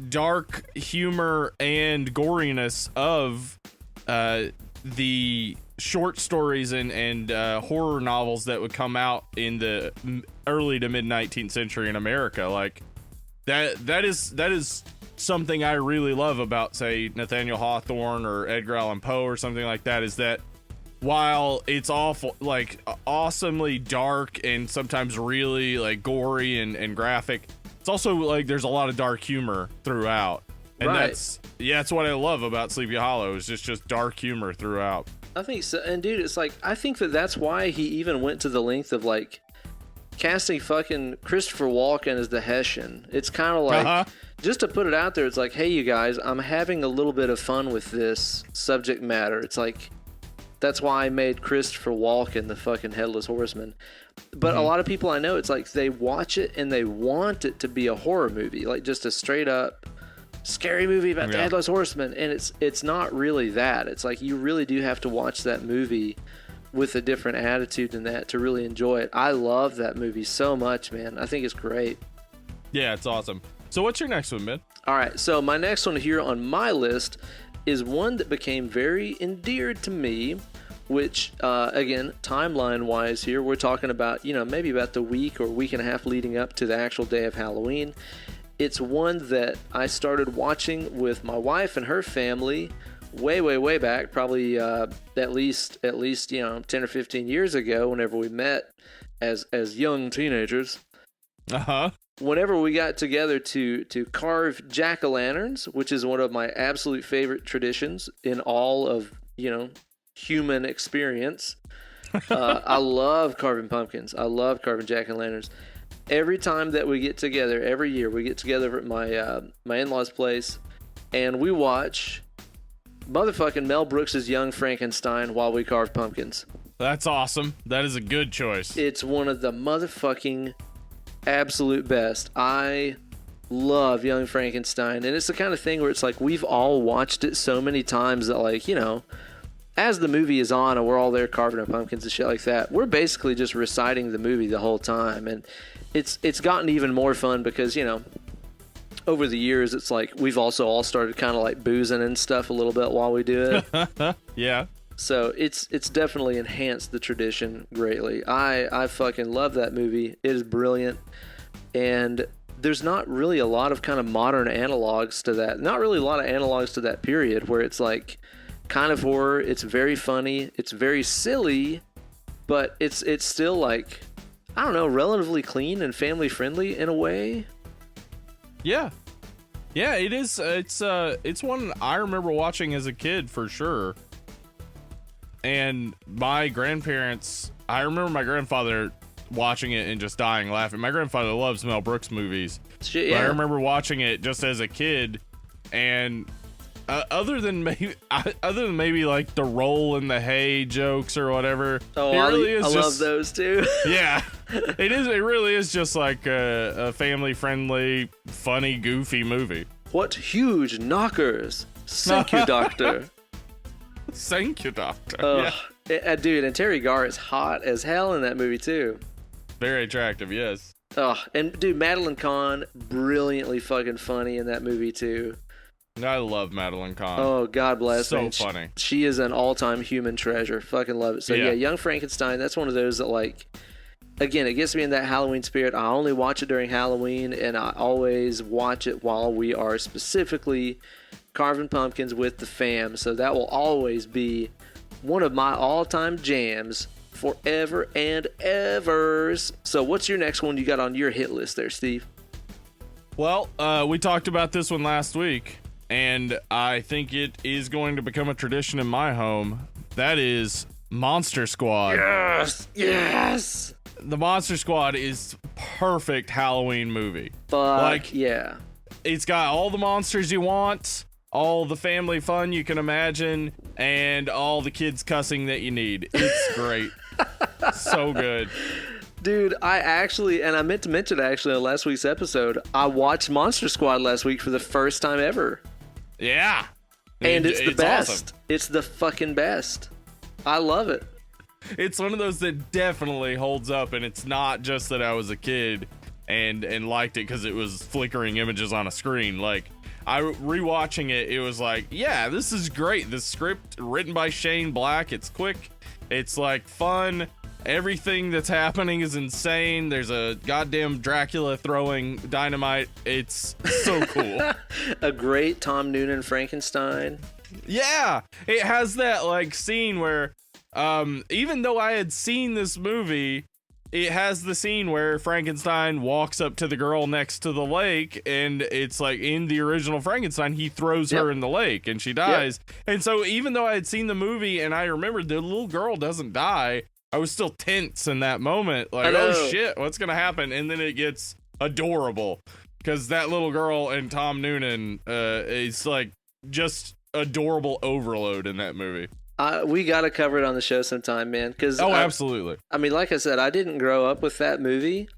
dark humor and goriness of the short stories and horror novels that would come out in the early to mid 19th century in America. Like, that is something I really love about, say, Nathaniel Hawthorne or Edgar Allan Poe or something like that, is that while it's awful, like, awesomely dark and sometimes really like gory and graphic, it's also like there's a lot of dark humor throughout. And that's what I love about Sleepy Hollow, is just dark humor throughout. I think so. And dude, it's like, I think that's why he even went to the length of like casting fucking Christopher Walken as the Hessian. It's kind of like, just to put it out there, it's like, hey, you guys, I'm having a little bit of fun with this subject matter. It's like, that's why I made Christopher Walken the fucking Headless Horseman. But a lot of people I know, it's like they watch it and they want it to be a horror movie, like just a straight up scary movie about the Headless Horseman, and it's not really that. It's like, you really do have to watch that movie with a different attitude than that to really enjoy it. I love that movie so much, man. I think it's great. Yeah, it's awesome. So what's your next one, man? All right, so my next one here on my list is one that became very endeared to me, which, again, timeline-wise here, we're talking about, you know, maybe about the week or week and a half leading up to the actual day of Halloween. It's one that I started watching with my wife and her family way back, probably at least, you know, 10 or 15 years ago, whenever we met as young teenagers. Whenever we got together to carve jack-o'-lanterns, which is one of my absolute favorite traditions in all of, you know, human experience. I love carving pumpkins. I love carving jack-o'-lanterns. Every time that we get together, every year we get together at my in-laws' place, and we watch motherfucking Mel Brooks' Young Frankenstein while we carve pumpkins. That's awesome. That is a good choice. It's one of the motherfucking absolute best. I love Young Frankenstein, and it's the kind of thing where it's like, we've all watched it so many times that, like, you know, as the movie is on and we're all there carving our pumpkins and shit like that, we're basically just reciting the movie the whole time. And it's gotten even more fun because, you know, over the years, it's like we've also all started kind of like boozing and stuff a little bit while we do it. Yeah. So it's definitely enhanced the tradition greatly. I fucking love that movie. It is brilliant. And there's not really a lot of kind of modern analogs to that. Not really a lot of analogs to that period where it's like kind of horror. It's very funny. It's very silly, but it's still like, I don't know, relatively clean and family friendly in a way. Yeah. Yeah, it is. It's one I remember watching as a kid for sure. And my grandparents, I remember my grandfather watching it and just dying laughing. My grandfather loves Mel Brooks movies. Shit, yeah. But I remember watching it just as a kid, and other than maybe like the roll in the hay jokes or whatever. Oh, I love those too. Yeah, it is. It really is just like a family-friendly, funny, goofy movie. What huge knockers! Thank you, Doctor. Thank you, Doctor. Yeah. Dude, and Terry Garr is hot as hell in that movie too. Very attractive, yes. Oh, and dude, Madeline Kahn, brilliantly fucking funny in that movie too. I love Madeline Kahn. Oh, God bless her. So funny. She is an all-time human treasure. Fucking love it. So yeah, Young Frankenstein, that's one of those that like, again, it gets me in that Halloween spirit. I only watch it during Halloween, and I always watch it while we are specifically carving pumpkins with the fam. So that will always be one of my all-time jams forever and evers. So what's your next one you got on your hit list there, Steve? Well, we talked about this one last week, and I think it is going to become a tradition in my home. That is Monster Squad. Yes! Yes! The Monster Squad is perfect Halloween movie. Yeah. It's got all the monsters you want, all the family fun you can imagine, and all the kids cussing that you need. It's great. So good. Dude, I meant to mention actually on last week's episode, I watched Monster Squad last week for the first time ever. Yeah. And it's the best. Awesome. It's the fucking best. I love it. It's one of those that definitely holds up, and it's not just that I was a kid and liked it because it was flickering images on a screen. Like, rewatching it, it was like, yeah, this is great. The script written by Shane Black, it's quick. It's like fun. Everything that's happening is insane. There's a goddamn Dracula throwing dynamite. It's so cool. A great Tom Noonan Frankenstein. Yeah, it has that like scene where even though I had seen this movie, it has the scene where Frankenstein walks up to the girl next to the lake, and it's like in the original Frankenstein, he throws her in the lake and she dies. And so even though I had seen the movie and I remembered the little girl doesn't die, I was still tense in that moment. Like, oh shit, what's going to happen? And then it gets adorable because that little girl and Tom Noonan is like just adorable overload in that movie. We got to cover it on the show sometime, man. Absolutely. I mean, like I said, I didn't grow up with that movie.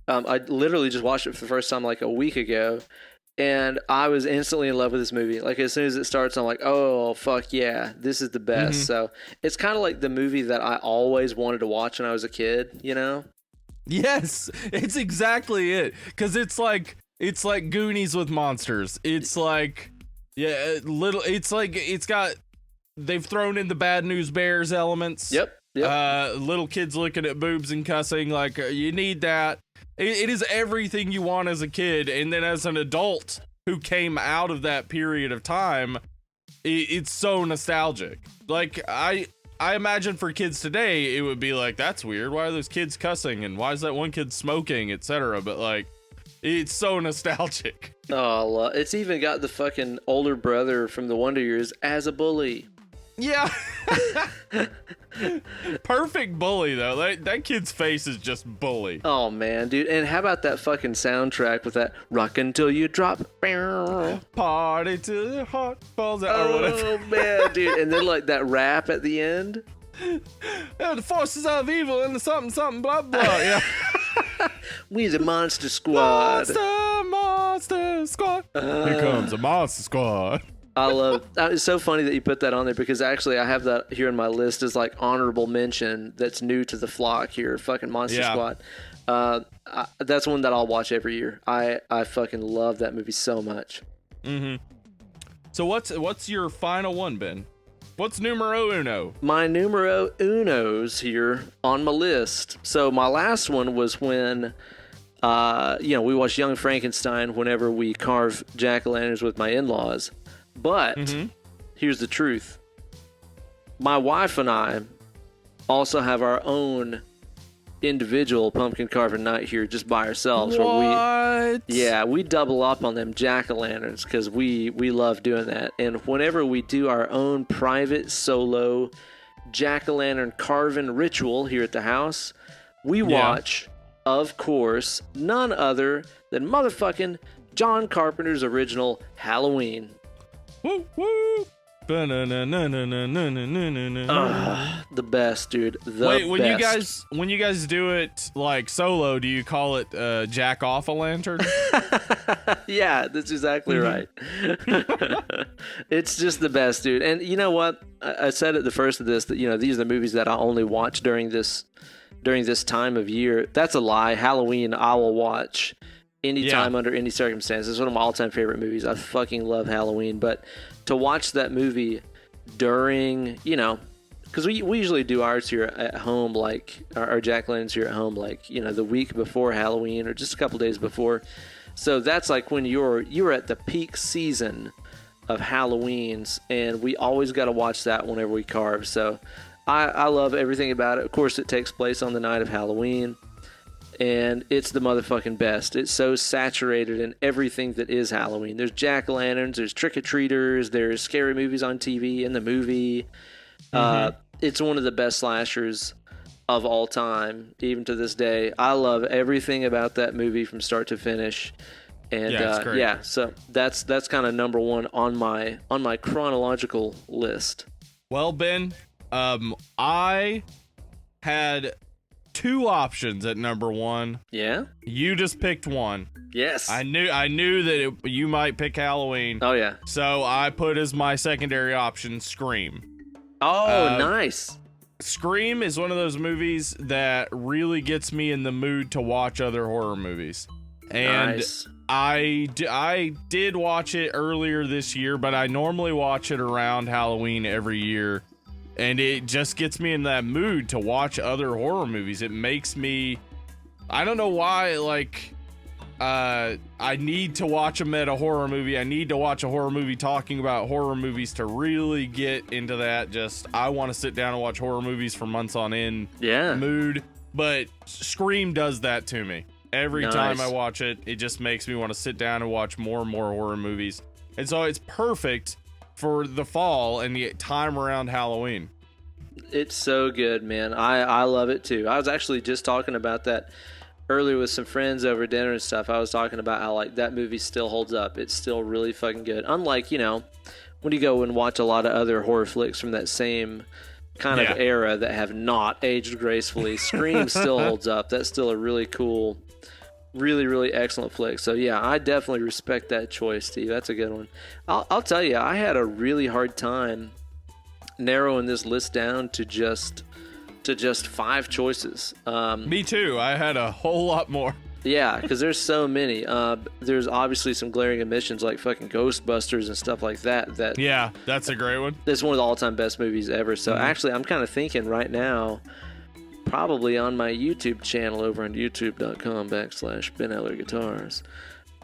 I literally just watched it for the first time like a week ago. And I was instantly in love with this movie. Like, as soon as it starts, I'm like, oh, fuck yeah, this is the best. Mm-hmm. So it's kind of like the movie that I always wanted to watch when I was a kid, you know? Yes, it's exactly it. Because it's like Goonies with monsters. It's like, they've thrown in the Bad News Bears elements. Yep. Little kids looking at boobs and cussing, like, you need that. It is everything you want as a kid, and then as an adult who came out of that period of time, it's so nostalgic. Like, I imagine for kids today, it would be like, that's weird. Why are those kids cussing? And why is that one kid smoking, etc.? But, like, it's so nostalgic. Oh, it's even got the fucking older brother from the Wonder Years as a bully. Yeah. Perfect bully, though. That kid's face is just bully. Oh, man, dude. And how about that fucking soundtrack with that rock until you drop? Party till your heart falls out. Oh, man, dude. And then, like, that rap at the end. Yeah, the forces of evil and the something, blah, blah. Yeah. We the Monster Squad. Monster Squad. Here comes a Monster Squad. I love. It's so funny that you put that on there because actually I have that here in my list as like honorable mention. That's new to the flock here. Fucking Monster Squad. That's one that I'll watch every year. I fucking love that movie so much. Mm-hmm. So what's your final one, Ben? What's numero uno? My numero uno's here on my list. So my last one was when, we watched Young Frankenstein whenever we carve jack-o'-lanterns with my in-laws. But here's the truth. My wife and I also have our own individual pumpkin carving night here just by ourselves. What? We double up on them jack-o'-lanterns because we love doing that. And whenever we do our own private solo jack-o'-lantern carving ritual here at the house, we watch, of course, none other than motherfucking John Carpenter's original Halloween. Woo woo. The best, dude. Wait, when you guys do it like solo, do you call it jack off a lantern? Yeah, that's exactly right. It's just the best, dude. And you know what? I said at the first of this that these are the movies that I only watch during this time of year. That's a lie. Halloween I will watch anytime under any circumstances. It's one of my all-time favorite movies. I fucking love Halloween, but to watch that movie during, because we usually do ours here at home, like our jack-o'-lanterns here at home, like the week before Halloween or just a couple days before. So that's like when you're at the peak season of Halloweens, and we always got to watch that whenever we carve. So I love everything about it. Of course, it takes place on the night of Halloween. And it's the motherfucking best. It's so saturated in everything that is Halloween. There's jack-o'-lanterns, there's trick-or-treaters, there's scary movies on TV in the movie. It's one of the best slashers of all time, even to this day. I love everything about that movie from start to finish. And it's great. So that's kind of number one on my chronological list. Well, Ben, I had two options at number one. Yeah? You just picked one. Yes. I knew that you might pick Halloween. Oh, yeah. So I put as my secondary option Scream. Oh, nice. Scream is one of those movies that really gets me in the mood to watch other horror movies. And nice. I did watch it earlier this year, but I normally watch it around Halloween every year. And it just gets me in that mood to watch other horror movies. It makes me, I don't know why, like, I need to watch a meta horror movie. I need to watch a horror movie talking about horror movies to really get into that. Just, I want to sit down and watch horror movies for months on end mood. But Scream does that to me. Every time I watch it, it just makes me want to sit down and watch more and more horror movies. And so it's perfect for the fall and the time around Halloween. It's so good, man. I love it too. I was actually just talking about that earlier with some friends over dinner and stuff. I was talking about how like that movie still holds up. It's still really fucking good. Unlike, when you go and watch a lot of other horror flicks from that same kind of era that have not aged gracefully, Scream still holds up. That's still a really cool, really, really excellent flick. So yeah, I definitely respect that choice, Steve. That's a good one. I'll tell you, I had a really hard time narrowing this list down to just 5 choices. Me too. I had a whole lot more. Yeah, because there's so many. There's obviously some glaring omissions like fucking Ghostbusters and stuff like that. Yeah, that's a great one. It's one of the all-time best movies ever. So actually, I'm kind of thinking right now, probably on my YouTube channel over on youtube.com/Ben Eller Guitars.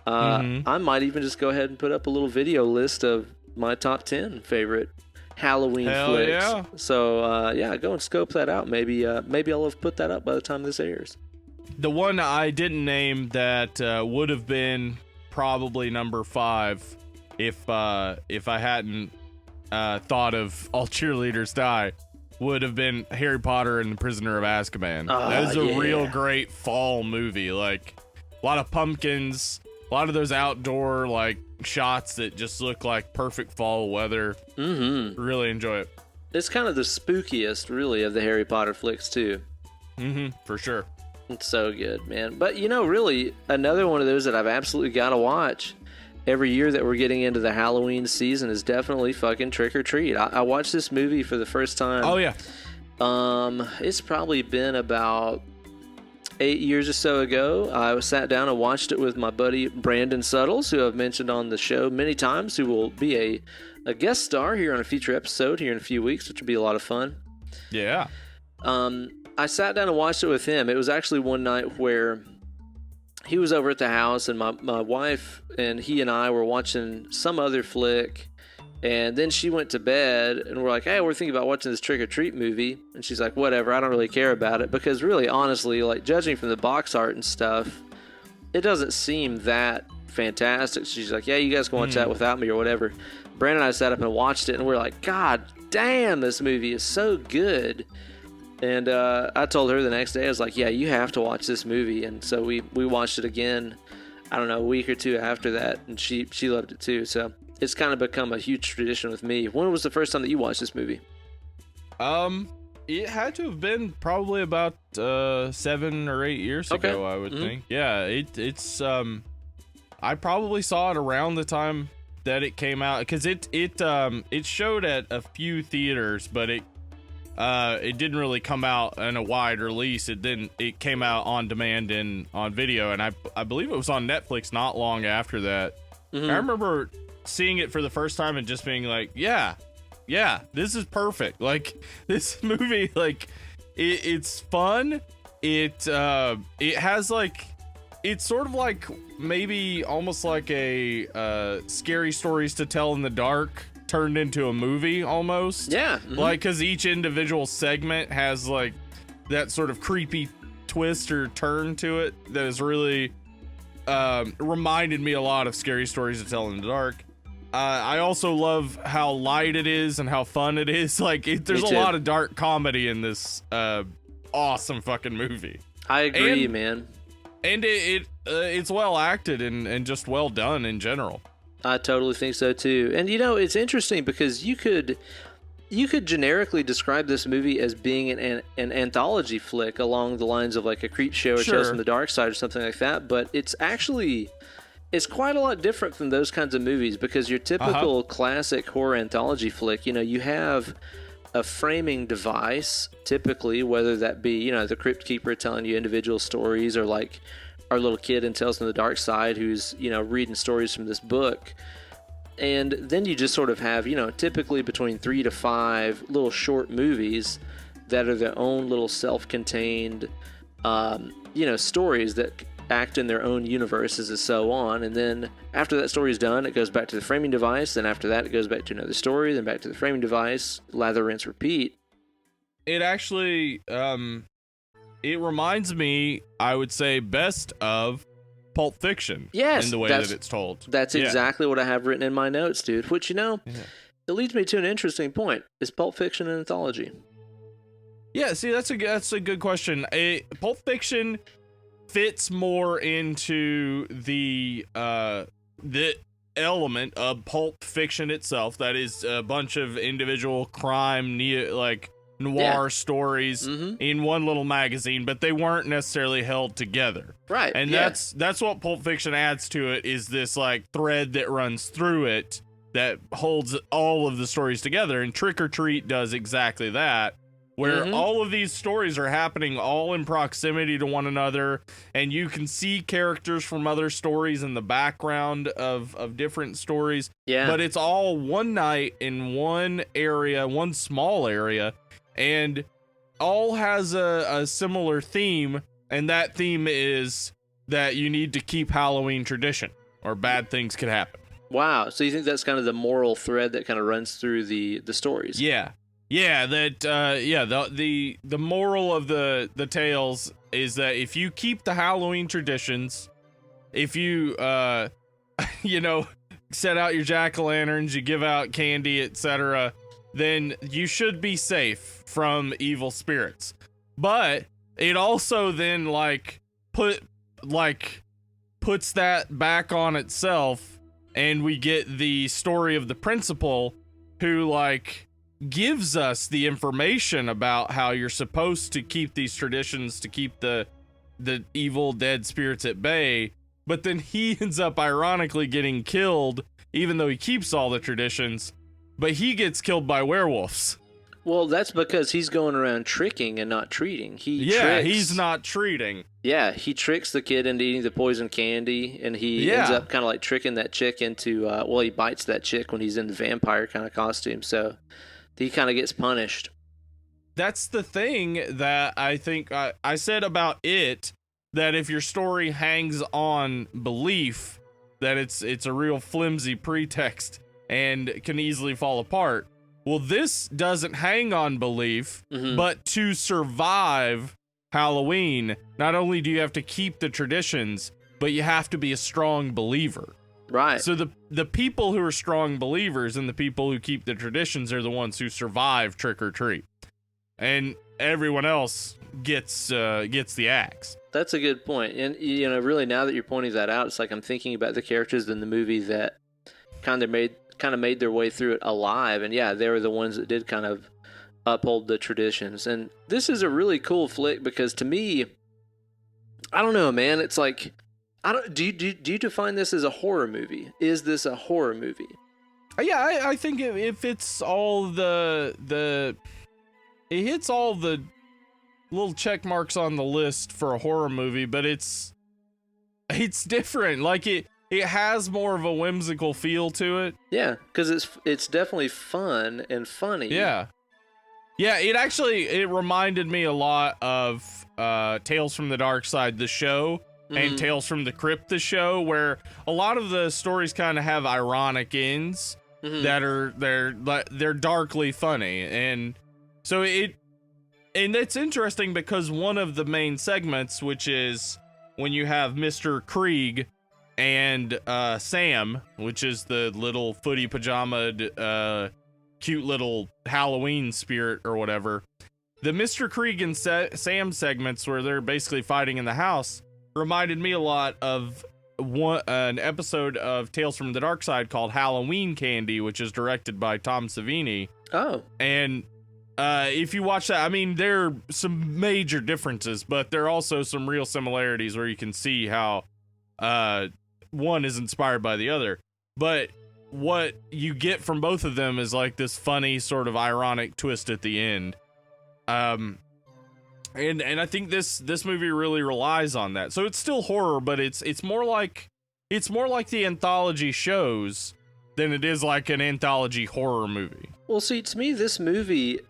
I might even just go ahead and put up a little video list of my top 10 favorite Halloween flicks. Yeah. So go and scope that out. Maybe I'll have put that up by the time this airs. The one I didn't name that would have been probably number 5 if I hadn't thought of All Cheerleaders Die would have been Harry Potter and the Prisoner of Azkaban. That is a real great fall movie. Like a lot of pumpkins, a lot of those outdoor like shots that just look like perfect fall weather. Really enjoy it. It's kind of the spookiest, really, of the Harry Potter flicks too. For sure. It's so good, man. But really, another one of those that I've absolutely got to watch every year that we're getting into the Halloween season is definitely fucking Trick or Treat. I watched this movie for the first time. Oh yeah. It's probably been about 8 years or so ago. I sat down and watched it with my buddy Brandon Suttles, who I've mentioned on the show many times, who will be a guest star here on a future episode here in a few weeks, which will be a lot of fun. Yeah. I sat down and watched it with him. It was actually one night where he was over at the house, and my wife and he and I were watching some other flick, and then she went to bed, and we're like, hey, we're thinking about watching this Trick or Treat movie. And she's like, whatever, I don't really care about it. Because really, honestly, like, judging from the box art and stuff, it doesn't seem that fantastic. She's like, yeah, you guys can watch that without me or whatever. Brandon and I sat up and watched it, and we're like, God damn, this movie is so good. And I told her the next day, I was like, yeah, you have to watch this movie. And so we watched it again, I don't know, a week or two after that, and she loved it too. So it's kind of become a huge tradition with me. When was the first time that you watched this movie? It had to have been probably about 7 or 8 years ago, I would think. Yeah, it's I probably saw it around the time that it came out, because it showed at a few theaters, but it didn't really come out in a wide release. It came out on demand and on video, and I believe it was on Netflix not long after that. I remember seeing it for the first time and just being like, yeah, this is perfect. Like, this movie, like, it's fun. It has, like, it's sort of like maybe almost like a Scary Stories to Tell in the Dark turned into a movie almost. Yeah. Like, because each individual segment has, like, that sort of creepy twist or turn to it that has really reminded me a lot of Scary Stories to Tell in the Dark. I also love how light it is and how fun it is. Like, there's a lot of dark comedy in this awesome fucking movie. I agree, man. And it's well acted and just well done in general. I totally think so too. And you know, it's interesting because you could generically describe this movie as being an anthology flick along the lines of like a Creep Show or Tales from the Dark Side or something like that, but it's quite a lot different from those kinds of movies, because your typical classic horror anthology flick, you know, you have a framing device, typically, whether that be, you know, the Crypt Keeper telling you individual stories, or like our little kid in Tales from the Dark Side who's, you know, reading stories from this book. And then you just sort of have, you know, typically between 3 to 5 little short movies that are their own little self-contained, you know, stories that act in their own universes and so on. And then after that story is done, it goes back to the framing device. Then after that, it goes back to another story, then back to the framing device, lather, rinse, repeat. It actually, it reminds me, I would say, best of Pulp Fiction. Yes, in the way that it's told. That's exactly what I have written in my notes, dude. Which, you know, it leads me to an interesting point. Is Pulp Fiction an anthology? Yeah, see, that's a good question. Pulp Fiction fits more into the element of Pulp Fiction itself. That is a bunch of individual crime, noir stories in one little magazine, but they weren't necessarily held together. Right. And that's what Pulp Fiction adds to it, is this like thread that runs through it that holds all of the stories together. And Trick or Treat does exactly that, where all of these stories are happening all in proximity to one another, and you can see characters from other stories in the background of different stories. Yeah. But it's all one night in one area, one small area, and all has a similar theme, and that theme is that you need to keep Halloween tradition, or bad things could happen. Wow. So you think that's kind of the moral thread that kind of runs through the stories? Yeah. Yeah, the moral of the tales is that if you keep the Halloween traditions, if you you know, set out your jack-o'-lanterns, you give out candy, etc., then you should be safe from evil spirits. But it also then puts that back on itself, and we get the story of the principal who gives us the information about how you're supposed to keep these traditions to keep the evil dead spirits at bay, but then he ends up ironically getting killed, even though he keeps all the traditions, but he gets killed by werewolves. Well, that's because he's going around tricking and not treating. He's not treating. Yeah, he tricks the kid into eating the poison candy, and he ends up kind of like tricking that chick into, he bites that chick when he's in the vampire kind of costume, so he kind of gets punished. That's the thing that I think I said about it, that if your story hangs on belief, that it's a real flimsy pretext and can easily fall apart. Well, this doesn't hang on belief, but to survive Halloween, not only do you have to keep the traditions, but you have to be a strong believer. Right. So the people who are strong believers and the people who keep the traditions are the ones who survive trick or treat. And everyone else gets the axe. That's a good point. And, really now that you're pointing that out, it's like I'm thinking about the characters in the movie that kind of made their way through it alive, and they were the ones that did kind of uphold the traditions. And this is a really cool flick because to me, I don't know, man, it's like do you define this as a horror movie? Is this a horror movie? Yeah, I think if it's all it hits all the little check marks on the list for a horror movie, but it's different. Like it has more of a whimsical feel to it. Yeah, because it's definitely fun and funny. Yeah, it reminded me a lot of Tales from the Dark Side, the show, and Tales from the Crypt, the show, where a lot of the stories kind of have ironic ends that are they're darkly funny, and so it's interesting because one of the main segments, which is when you have Mr. Krieg and Sam, which is the little footy pajamaed, cute little Halloween spirit or whatever. The Mr. Krieg and Sam segments where they're basically fighting in the house reminded me a lot of an episode of Tales from the Dark Side called Halloween Candy, which is directed by Tom Savini. Oh. And if you watch that, I mean, there are some major differences, but there are also some real similarities where you can see how one is inspired by the other. But what you get from both of them is like this funny sort of ironic twist at the end. And I think this movie really relies on that. So it's still horror, but it's more like the anthology shows than it is like an anthology horror movie. Well, see, to me, this movie,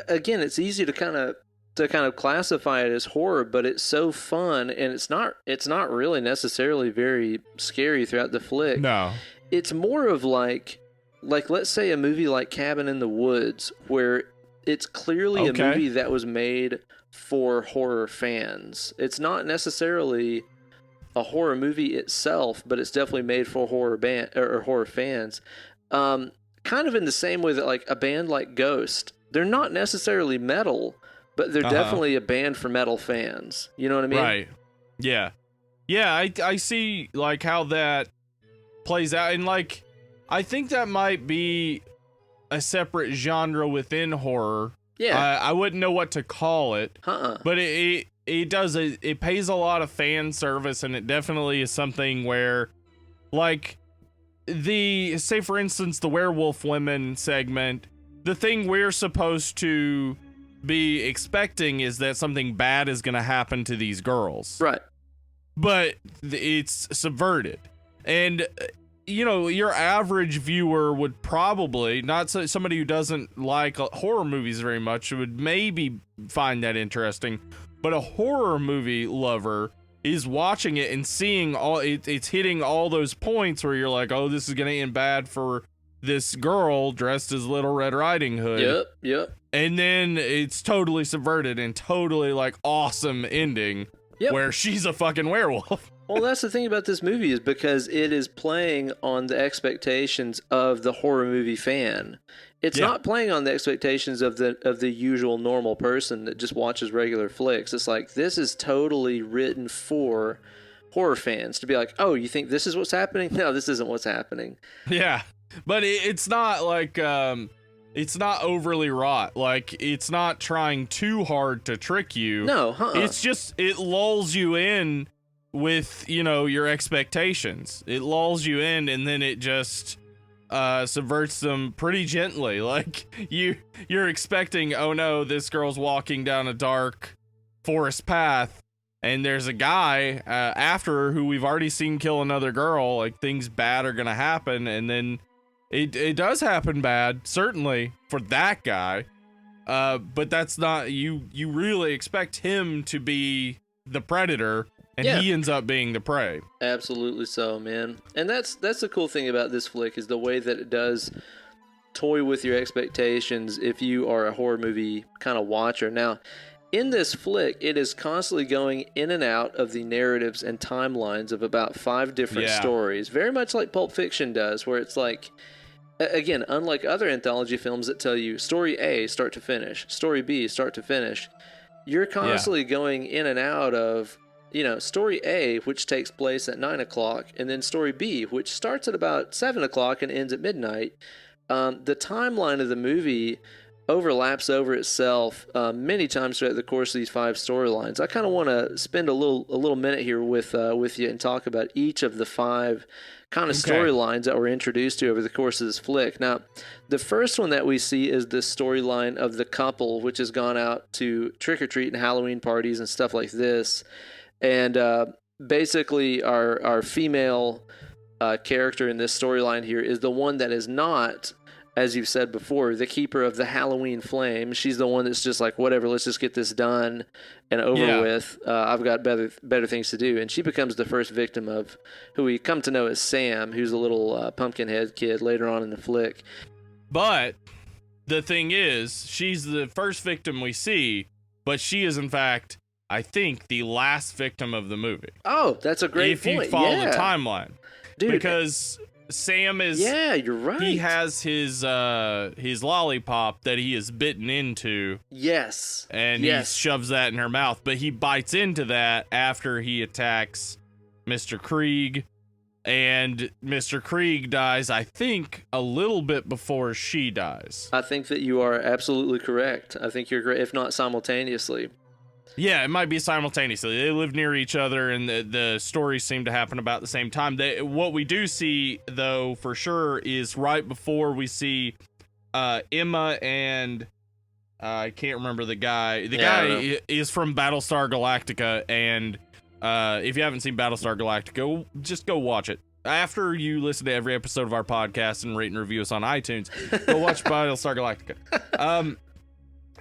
again, it's easy to kind of classify it as horror, but it's so fun, and it's not really necessarily very scary throughout the flick. No, it's more of like let's say a movie like Cabin in the Woods, where it's clearly a movie that was made for horror fans. It's not necessarily a horror movie itself, but it's definitely made for horror fans. Kind of in the same way that like a band like Ghost, they're not necessarily metal, but they're definitely a band for metal fans. You know what I mean? Right. Yeah. Yeah, I see like how that plays out, and like I think that might be a separate genre within horror. Yeah. I wouldn't know what to call it. But it pays a lot of fan service, and it definitely is something where like say for instance the werewolf women segment, the thing we're supposed to be expecting is that something bad is going to happen to these girls. Right. But it's subverted. And your average viewer would probably, not somebody who doesn't like horror movies very much, would maybe find that interesting. But a horror movie lover is watching it and seeing it's hitting all those points where you're like, oh, this is going to end bad for this girl dressed as Little Red Riding Hood. Yep. And then it's totally subverted and totally like awesome ending where she's a fucking werewolf. Well, that's the thing about this movie, is because it is playing on the expectations of the horror movie fan. It's not playing on the expectations of the usual normal person that just watches regular flicks. It's like, this is totally written for horror fans to be like, oh, you think this is what's happening? No, this isn't what's happening. Yeah, but it's not like it's not overly wrought. Like, it's not trying too hard to trick you. No, It's just, it lulls you in with, your expectations. It lulls you in, and then it just subverts them pretty gently. Like you're expecting, oh no, this girl's walking down a dark forest path, and there's a guy after her who we've already seen kill another girl. Like, things bad are gonna happen, and then it does happen bad, certainly for that guy. But that's not, you really expect him to be the predator, and he ends up being the prey. Absolutely so, man. And that's the cool thing about this flick, is the way that it does toy with your expectations if you are a horror movie kind of watcher. Now, in this flick, it is constantly going in and out of the narratives and timelines of about 5 different stories, very much like Pulp Fiction does, where it's like, again, unlike other anthology films that tell you story A, start to finish, story B, start to finish, you're constantly going in and out of, story A, which takes place at 9 o'clock, and then story B, which starts at about 7 o'clock and ends at midnight. The timeline of the movie overlaps over itself many times throughout the course of these 5 storylines. I kind of want to spend a little minute here with you and talk about each of the 5 kind of storylines that we're introduced to over the course of this flick. Now, the first one that we see is the storyline of the couple, which has gone out to trick-or-treat and Halloween parties and stuff like this. And basically, our female character in this storyline here is the one that is not, as you've said before, the keeper of the Halloween flame. She's the one that's just like, whatever, let's just get this done and over with. I've got better things to do. And she becomes the first victim of who we come to know as Sam, who's a little pumpkinhead kid later on in the flick. But the thing is, she's the first victim we see, but she is, in fact, I think, the last victim of the movie. Oh, that's a great point. If you follow the timeline. Dude. Because Sam is... Yeah, you're right. He has his lollipop that he is bitten into. Yes. And he shoves that in her mouth. But he bites into that after he attacks Mr. Krieg. And Mr. Krieg dies, I think, a little bit before she dies. I think that you are absolutely correct. I think you're correct, if not simultaneously. Yeah, it might be simultaneously. They live near each other, and the stories seem to happen about the same time. What we do see, though, for sure, is right before we see Emma and I can't remember the guy. The guy is from Battlestar Galactica, and if you haven't seen Battlestar Galactica, just go watch it. After you listen to every episode of our podcast and rate and review us on iTunes, go watch Battlestar Galactica.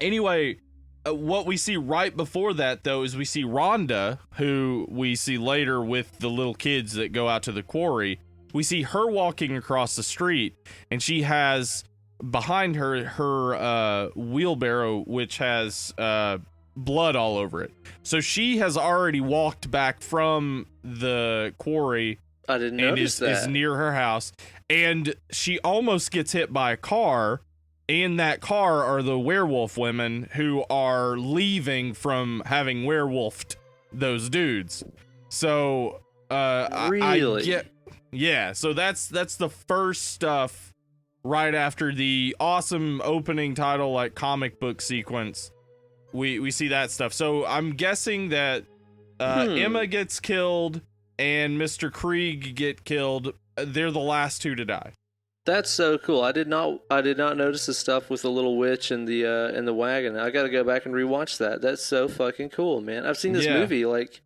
Anyway... what we see right before that, though, is we see Rhonda, who we see later with the little kids that go out to the quarry. We see her walking across the street, and she has behind her wheelbarrow, which has blood all over it. So she has already walked back from the quarry. I didn't notice that. Is near her house, and she almost gets hit by a car. In that car are the werewolf women who are leaving from having werewolfed those dudes. So, really? So that's the first stuff right after the awesome opening title, like comic book sequence. We see that stuff. So I'm guessing that Emma gets killed and Mr. Krieg get killed. They're the last 2 to die. That's so cool. I did not notice the stuff with the little witch and the wagon. I got to go back and rewatch that. That's so fucking cool, man. I've seen this movie like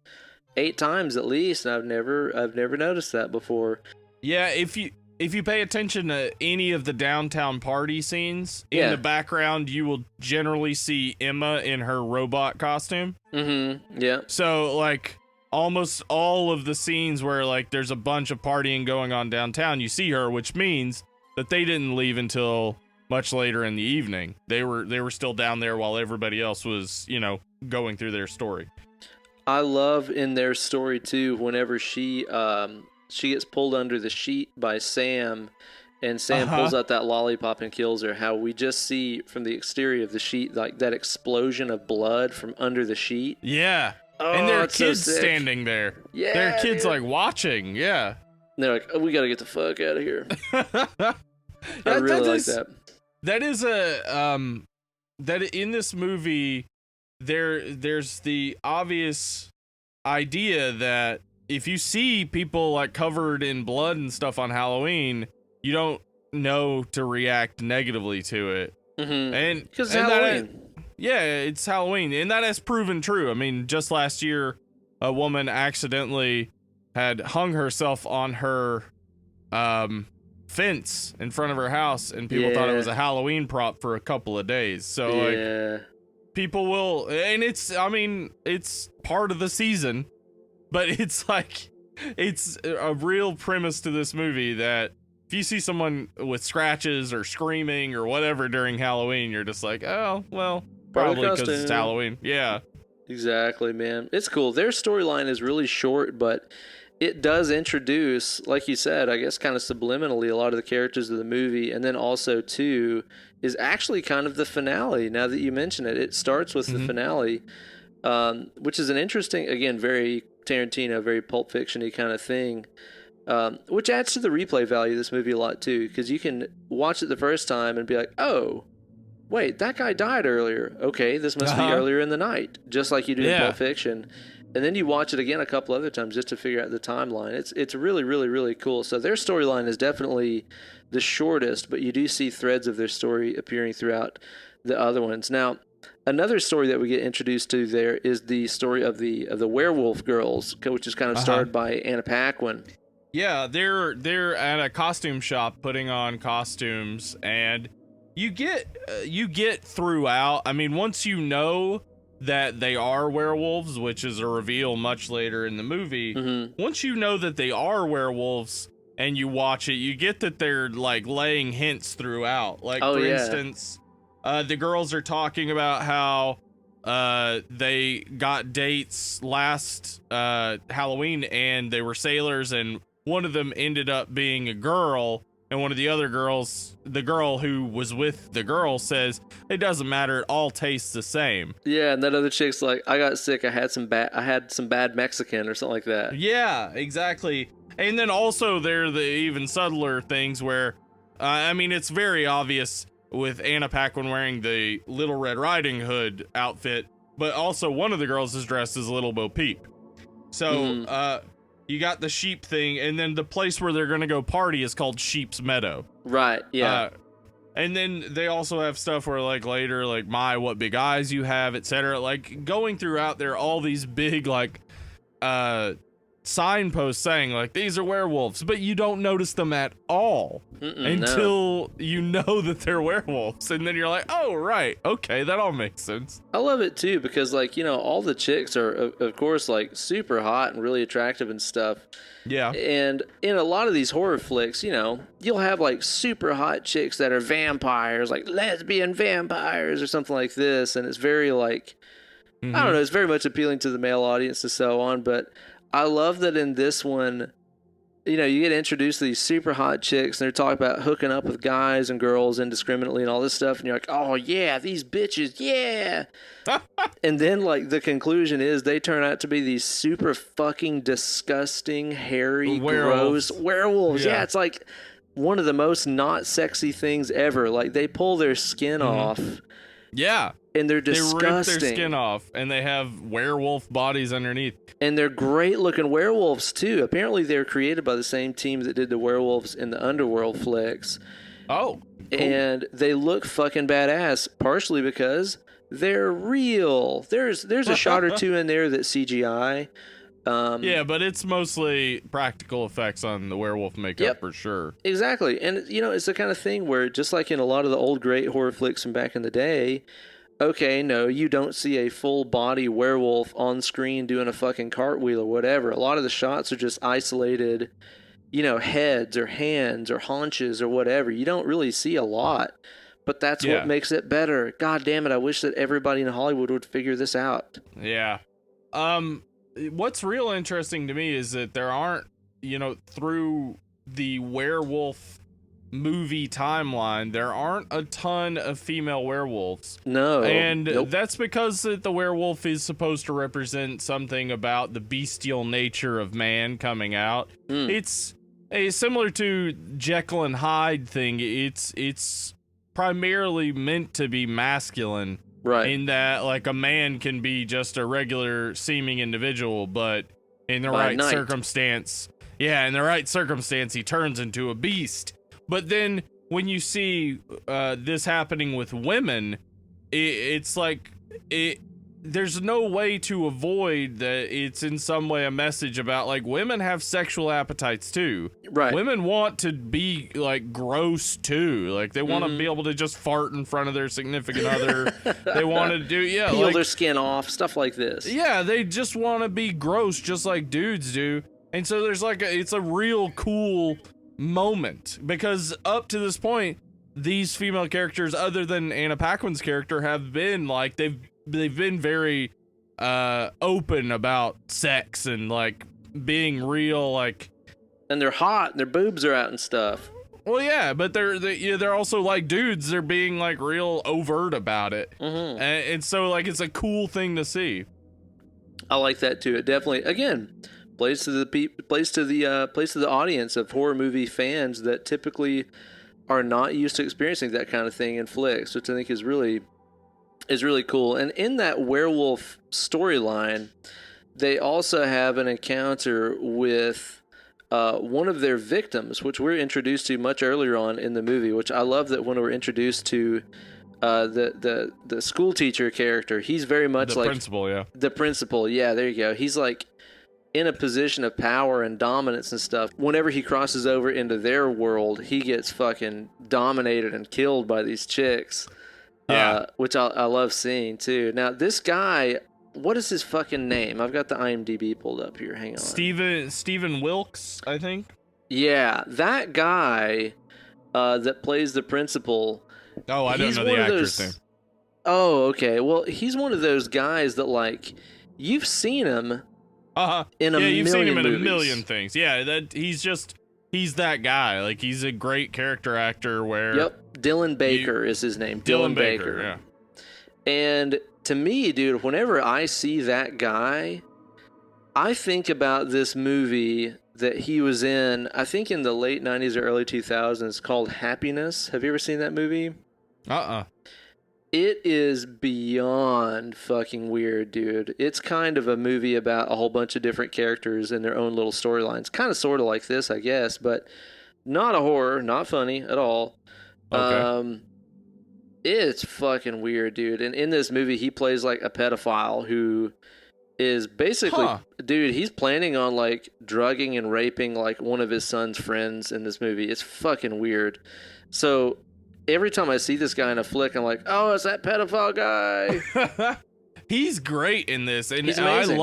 8 times at least, and I've never noticed that before. Yeah, if you pay attention to any of the downtown party scenes, in the background you will generally see Emma in her robot costume. Mm-hmm. Yeah. So like almost all of the scenes where like there's a bunch of partying going on downtown, you see her, which means that they didn't leave until much later in the evening. They were still down there while everybody else was, going through their story. I love in their story too, whenever she gets pulled under the sheet by Sam, and Sam pulls out that lollipop and kills her, how we just see from the exterior of the sheet like that explosion of blood from under the sheet. Yeah. Oh, and there are kids so standing there. Yeah, there are kids like watching. Yeah. And they're like, "Oh, we got to get the fuck out of here." I really like that. That is that in this movie, there's the obvious idea that if you see people like covered in blood and stuff on Halloween, you don't know to react negatively to it. Mm-hmm. And because it's Halloween. It's Halloween, and that has proven true. I mean, just last year, a woman accidentally had hung herself on her fence in front of her house, and people thought it was a Halloween prop for a couple of days. So like, people will, and it's part of the season, but it's like, it's a real premise to this movie that if you see someone with scratches or screaming or whatever during Halloween, you're just like, oh, well, probably because it's Halloween. Yeah. Exactly, man. It's cool. Their storyline is really short, but it does introduce, like you said, I guess kind of subliminally, a lot of the characters of the movie. And then also, too, is actually kind of the finale. Now that you mention it, it starts with the finale, which is an interesting, again, very Tarantino, very Pulp Fiction-y kind of thing. Which adds to the replay value of this movie a lot too, because you can watch it the first time and be like, oh, wait, that guy died earlier. Okay, this must be earlier in the night, just like you do in Pulp Fiction. And then you watch it again a couple other times just to figure out the timeline. It's really, really, really cool. So their storyline is definitely the shortest, but you do see threads of their story appearing throughout the other ones. Now, another story that we get introduced to there is the story of the werewolf girls, which is kind of starred by Anna Paquin. Yeah, they're at a costume shop putting on costumes, and you get throughout. I mean, once you know that they are werewolves, which is a reveal much later in the movie, once you know that they are werewolves and you watch it, you get that they're like laying hints throughout. Like, for instance, the girls are talking about how they got dates last Halloween and they were sailors, and one of them ended up being a girl, and one of the other girls, the girl who was with the girl, says, it doesn't matter, it all tastes the same. Yeah, and that other chick's like, I got sick, I had some bad Mexican or something like that. Yeah, exactly. And then also there are the even subtler things where, I mean, it's very obvious with Anna Paquin wearing the Little Red Riding Hood outfit, but also one of the girls is dressed as Little Bo Peep. So, you got the sheep thing, and then the place where they're going to go party is called Sheep's Meadow. Right, yeah. And then they also have stuff where, like, later, like, my, what big eyes you have, etc. Like, going throughout there, all these big, like, signposts saying, like, these are werewolves, but you don't notice them at all until you know that they're werewolves, and then you're like, oh, right, okay, that all makes sense. I love it too, because, like, you know, all the chicks are, of course, like, super hot and really attractive and stuff. Yeah. And in a lot of these horror flicks, you know, you'll have, like, super hot chicks that are vampires, like lesbian vampires or something like this, and it's very, like, I don't know, it's very much appealing to the male audience and so on, but I love that in this one, you know, you get introduced to these super hot chicks, and they're talking about hooking up with guys and girls indiscriminately and all this stuff, and you're like, oh, yeah, these bitches, yeah. And then, like, the conclusion is they turn out to be these super fucking disgusting, hairy, gross werewolves. Yeah, it's like one of the most not sexy things ever. Like, they pull their skin off. Yeah. And they're disgusting. They rip their skin off, and they have werewolf bodies underneath. And they're great-looking werewolves, too. Apparently, they're created by the same team that did the werewolves in the Underworld flicks. Oh, cool. And they look fucking badass, partially because they're real. There's a shot or two in there that's CGI. Yeah, but it's mostly practical effects on the werewolf makeup for sure. Exactly. And, you know, it's the kind of thing where, just like in a lot of the old great horror flicks from back in the day, okay, no, you don't see a full-body werewolf on screen doing a fucking cartwheel or whatever. A lot of the shots are just isolated, you know, heads or hands or haunches or whatever. You don't really see a lot, but that's what makes it better. God damn it, I wish that everybody in Hollywood would figure this out. Yeah. What's real interesting to me is that there aren't, you know, through the werewolf movie timeline, there aren't a ton of female werewolves. No. And that's because the werewolf is supposed to represent something about the bestial nature of man coming out. It's similar to Jekyll and Hyde thing. It's primarily meant to be masculine. Right. In that, like, a man can be just a regular seeming individual, but in the By right night. circumstance. Yeah, in the right circumstance, he turns into a beast. But then when you see this happening with women, it's like there's no way to avoid that. It's in some way a message about like women have sexual appetites too. Right. Women want to be like gross too. Like they want to be able to just fart in front of their significant other. They want to do peel their skin off, stuff like this. Yeah, they just want to be gross just like dudes do. And so there's like it's a real cool moment because up to this point, these female characters, other than Anna Paquin's character, have been like they've been very open about sex and like being real, like, and they're hot and their boobs are out and stuff. Well, yeah, but they're also like dudes. They're being like real overt about it, and so like it's a cool thing to see. I like that too. It definitely plays to the audience of horror movie fans that typically are not used to experiencing that kind of thing in flicks, which I think is really cool. And in that werewolf storyline, they also have an encounter with one of their victims, which we're introduced to much earlier on in the movie, which I love that when we're introduced to the school teacher character, he's very much the like principal, yeah. The principal, yeah, there you go. He's like in a position of power and dominance and stuff. Whenever he crosses over into their world, he gets fucking dominated and killed by these chicks. Yeah. Which I love seeing too. Now this guy, what is his fucking name? I've got the IMDb pulled up here. Hang on. Stephen Wilkes, I think. Yeah, that guy that plays the principal. Oh, I don't know the actor's name. Oh, okay. Well, he's one of those guys that like you've seen him. In a million you've seen him in movies. a million things. Yeah, he's that guy. Like he's a great character actor. Where Dylan Baker is his name. Dylan Baker. Yeah. And to me, dude, whenever I see that guy, I think about this movie that he was in. I think in the late '90s or early 2000s, called Happiness. Have you ever seen that movie? It is beyond fucking weird, dude. It's kind of a movie about a whole bunch of different characters and their own little storylines. Kind of sort of like this, I guess, but not a horror, not funny at all. Okay. It's fucking weird, dude. And in this movie, he plays like a pedophile who is basically, dude, he's planning on like drugging and raping like one of his son's friends in this movie. It's fucking weird. So every time I see this guy in a flick, I'm like, oh, it's that pedophile guy. He's great in this. And he's amazing.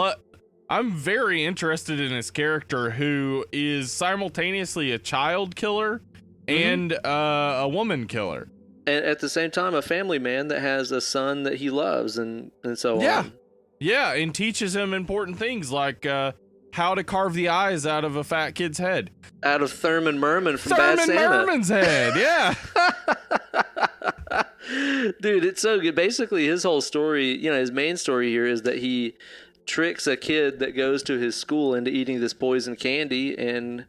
I'm very interested in his character, who is simultaneously a child killer and a woman killer. And at the same time, a family man that has a son that he loves and so on. Yeah, and teaches him important things like how to carve the eyes out of a fat kid's head. Out of Thurman Merman from Bad Santa. Thurman Merman's head, yeah. Dude, it's so good. Basically, his whole story, his main story here is that he tricks a kid that goes to his school into eating this poison candy and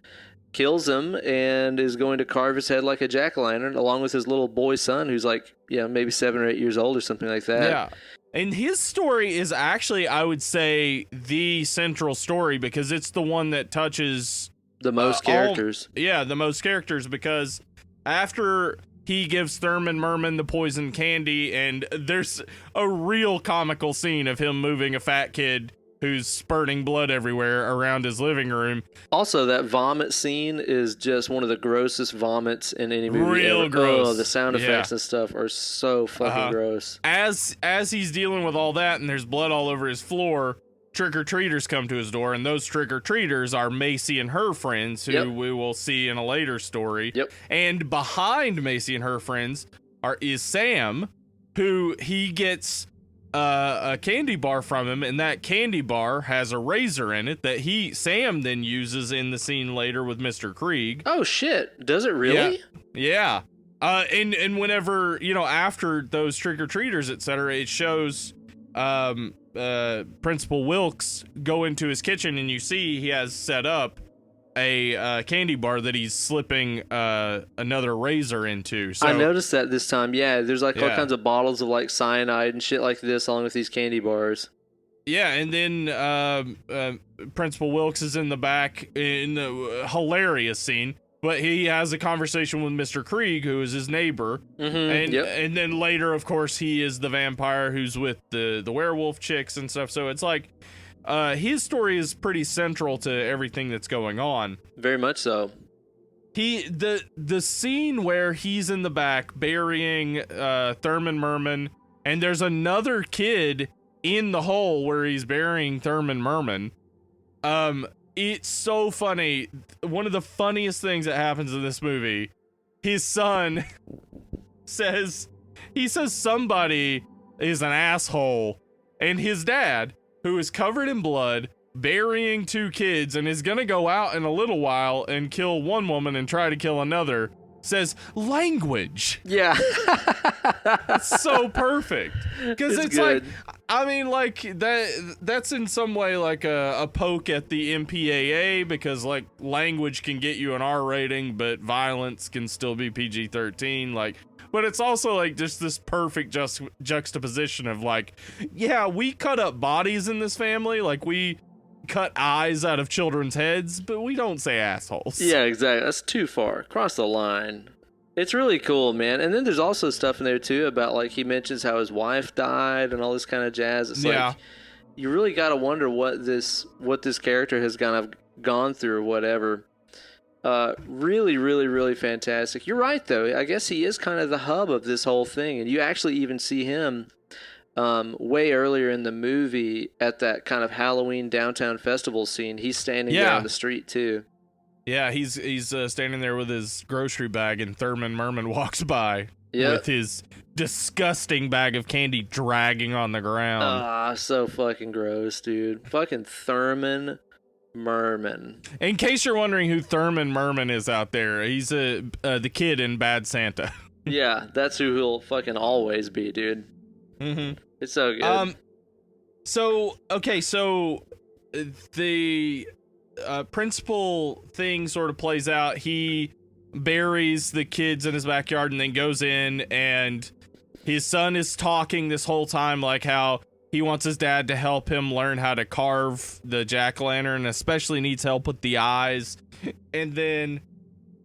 kills him and is going to carve his head like a jack-o'-lantern along with his little boy son who's like, maybe 7 or 8 years old or something like that. Yeah. And his story is actually, I would say, the central story because it's the one that touches the most characters. The most characters, because after he gives Thurman Merman the poison candy, and there's a real comical scene of him moving a fat kid who's spurting blood everywhere around his living room. Also, that vomit scene is just one of the grossest vomits in any movie Real ever. gross. Oh, the sound effects and stuff are so fucking gross. As he's dealing with all that and there's blood all over his floor, trick-or-treaters come to his door, and those trick-or-treaters are Macy and her friends, who we will see in a later story. And behind Macy and her friends is Sam, who he gets a candy bar from him, and that candy bar has a razor in it that Sam then uses in the scene later with Mr. Krieg. Oh shit, does it really? Yeah. And whenever, after those trick-or-treaters, etc., it shows Principal Wilkes go into his kitchen, and you see he has set up a candy bar that he's slipping another razor into. So I noticed that this time. Yeah, there's like all kinds of bottles of like cyanide and shit like this along with these candy bars. Yeah, and then Principal Wilkes is in the back in the hilarious scene, but he has a conversation with Mr. Krieg, who is his neighbor, and then later, of course, he is the vampire who's with the werewolf chicks and stuff. So it's like his story is pretty central to everything that's going on. Very much so. The scene where he's in the back burying Thurman Merman, and there's another kid in the hole where he's burying Thurman Merman. It's so funny. One of the funniest things that happens in this movie, his son says somebody is an asshole, and his dad, who is covered in blood, burying two kids and is gonna go out in a little while and kill one woman and try to kill another, says language. Yeah. It's so perfect. Because it's good. like, I mean, like, that's in some way like a poke at the MPAA, because like language can get you an R rating, but violence can still be PG-13. Like, but it's also like just this perfect juxtaposition of like, yeah, we cut up bodies in this family. Like, we cut eyes out of children's heads, but we don't say assholes. Yeah, exactly. That's too far. Cross the line. It's really cool, man. And then there's also stuff in there too about, like, he mentions how his wife died and all this kind of jazz. It's like, you really got to wonder what this character has kind of gone through or whatever. Really, really, really fantastic. You're right, though. I guess he is kind of the hub of this whole thing, and you actually even see him way earlier in the movie at that kind of Halloween downtown festival scene. He's standing there on the street too. Yeah, he's standing there with his grocery bag, and Thurman Merman walks by with his disgusting bag of candy dragging on the ground. Ah, so fucking gross, dude. Fucking Thurman Merman. In case you're wondering who Thurman Merman is out there, he's the kid in Bad Santa. Yeah, that's who he'll fucking always be, dude. Mm-hmm. It's so good. So the principal thing sort of plays out. He buries the kids in his backyard and then goes in, and his son is talking this whole time like how he wants his dad to help him learn how to carve the jack-o'-lantern, especially needs help with the eyes. And then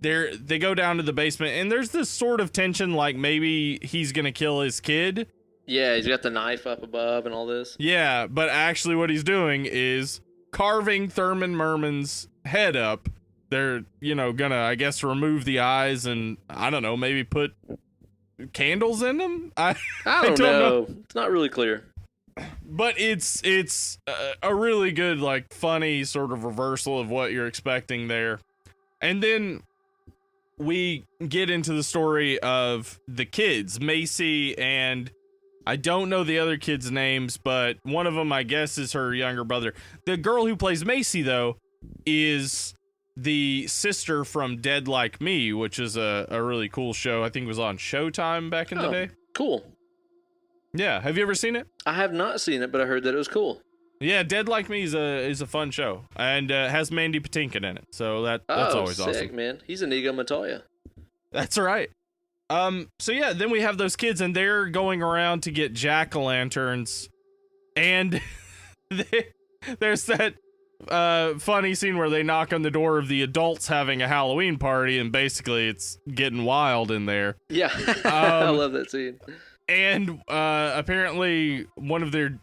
they go down to the basement, and there's this sort of tension like maybe he's gonna kill his kid. Yeah, he's got the knife up above and all this. Yeah, but actually what he's doing is carving Thurman Merman's head up. They're, gonna, I guess, remove the eyes and, I don't know, maybe put candles in them? I don't know. It's not really clear. But it's a really good, like, funny sort of reversal of what you're expecting there. And then we get into the story of the kids, Macy and... I don't know the other kids' names, but one of them, I guess, is her younger brother. The girl who plays Macy, though, is the sister from Dead Like Me, which is a really cool show. I think it was on Showtime back in the day. Cool. Yeah. Have you ever seen it? I have not seen it, but I heard that it was cool. Yeah, Dead Like Me is a fun show, and has Mandy Patinkin in it, so that's always sick, awesome. Man. He's Inigo Montoya. That's right. So yeah, then we have those kids, and they're going around to get jack-o'-lanterns, and there's that funny scene where they knock on the door of the adults having a Halloween party, and basically it's getting wild in there. Yeah, I love that scene. And apparently one of their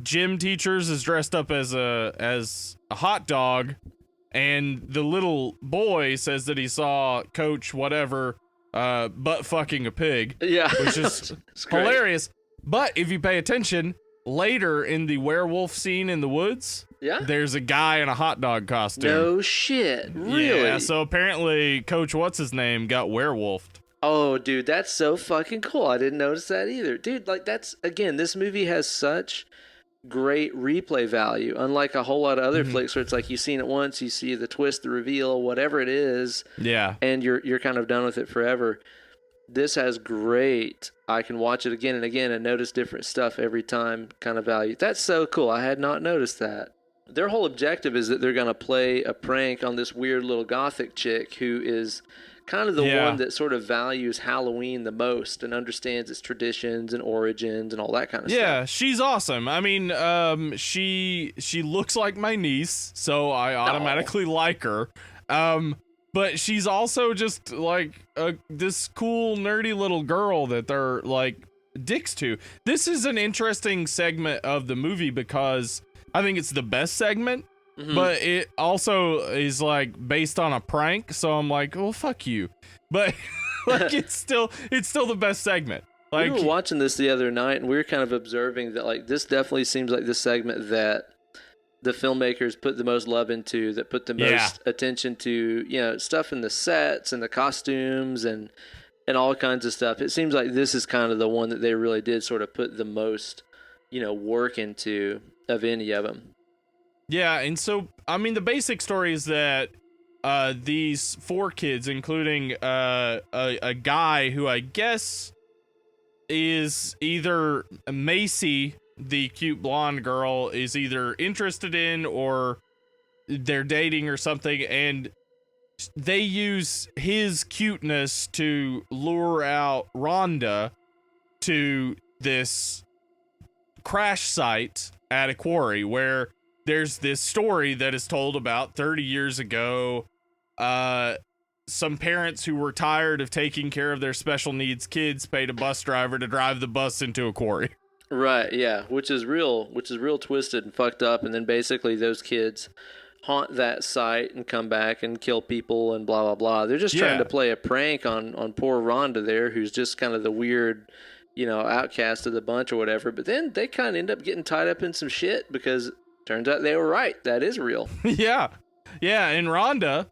gym teachers is dressed up as a hot dog, and the little boy says that he saw Coach whatever butt fucking a pig. Yeah. Which is hilarious. But if you pay attention, later in the werewolf scene in the woods, there's a guy in a hot dog costume. No shit. Really? Yeah, so apparently Coach What's-His-Name got werewolfed. Oh, dude, that's so fucking cool. I didn't notice that either. Dude, like, that's, again, this movie has such great replay value, unlike a whole lot of other flicks where it's like you've seen it once, you see the twist, the reveal, whatever it is, and you're kind of done with it forever. This has great, I can watch it again and again and notice different stuff every time kind of value. That's so cool. I had not noticed that. Their whole objective is that they're going to play a prank on this weird little gothic chick who is kind of the one that sort of values Halloween the most and understands its traditions and origins and all that kind of stuff. Yeah, she's awesome. I mean, she looks like my niece, so I automatically like her. But she's also just like this cool nerdy little girl that they're like dicks to. This is an interesting segment of the movie because I think it's the best segment, but it also is like based on a prank. So I'm like, well, fuck you. But like, it's still the best segment. Like, we were watching this the other night and we were kind of observing that like this definitely seems like the segment that the filmmakers put the most love into, that put the most attention to, you know, stuff in the sets and the costumes and all kinds of stuff. It seems like this is kind of the one that they really did sort of put the most, you know, work into of any of them. Yeah, and so, I mean, the basic story is that these 4 kids, including a guy who I guess is either Macy, the cute blonde girl, is either interested in or they're dating or something, and they use his cuteness to lure out Rhonda to this crash site at a quarry where there's this story that is told about 30 years ago. Some parents who were tired of taking care of their special needs kids paid a bus driver to drive the bus into a quarry. Right, yeah, which is real twisted and fucked up, and then basically those kids haunt that site and come back and kill people and blah blah blah. They're just trying to play a prank on poor Rhonda there, who's just kind of the weird, you know, outcast of the bunch or whatever. But then they kind of end up getting tied up in some shit because turns out they were right. That is real. Yeah, and Rhonda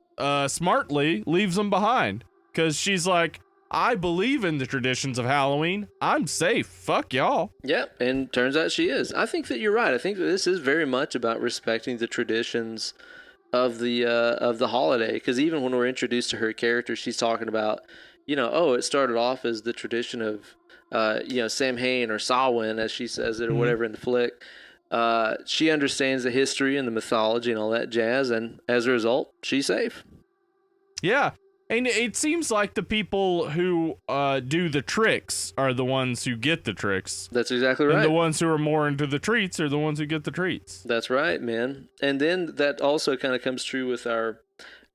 smartly leaves them behind because she's like, I believe in the traditions of Halloween. I'm safe. Fuck y'all. Yep, and turns out she is. I think that you're right. I think that this is very much about respecting the traditions of the holiday. Because even when we're introduced to her character, she's talking about, you know, it started off as the tradition of, you know, Samhain or Samhain, as she says it, or whatever in the flick. She understands the history and the mythology and all that jazz, and as a result, she's safe. Yeah. And it seems like the people who do the tricks are the ones who get the tricks. That's exactly right. And the ones who are more into the treats are the ones who get the treats. That's right, man. And then that also kind of comes true with our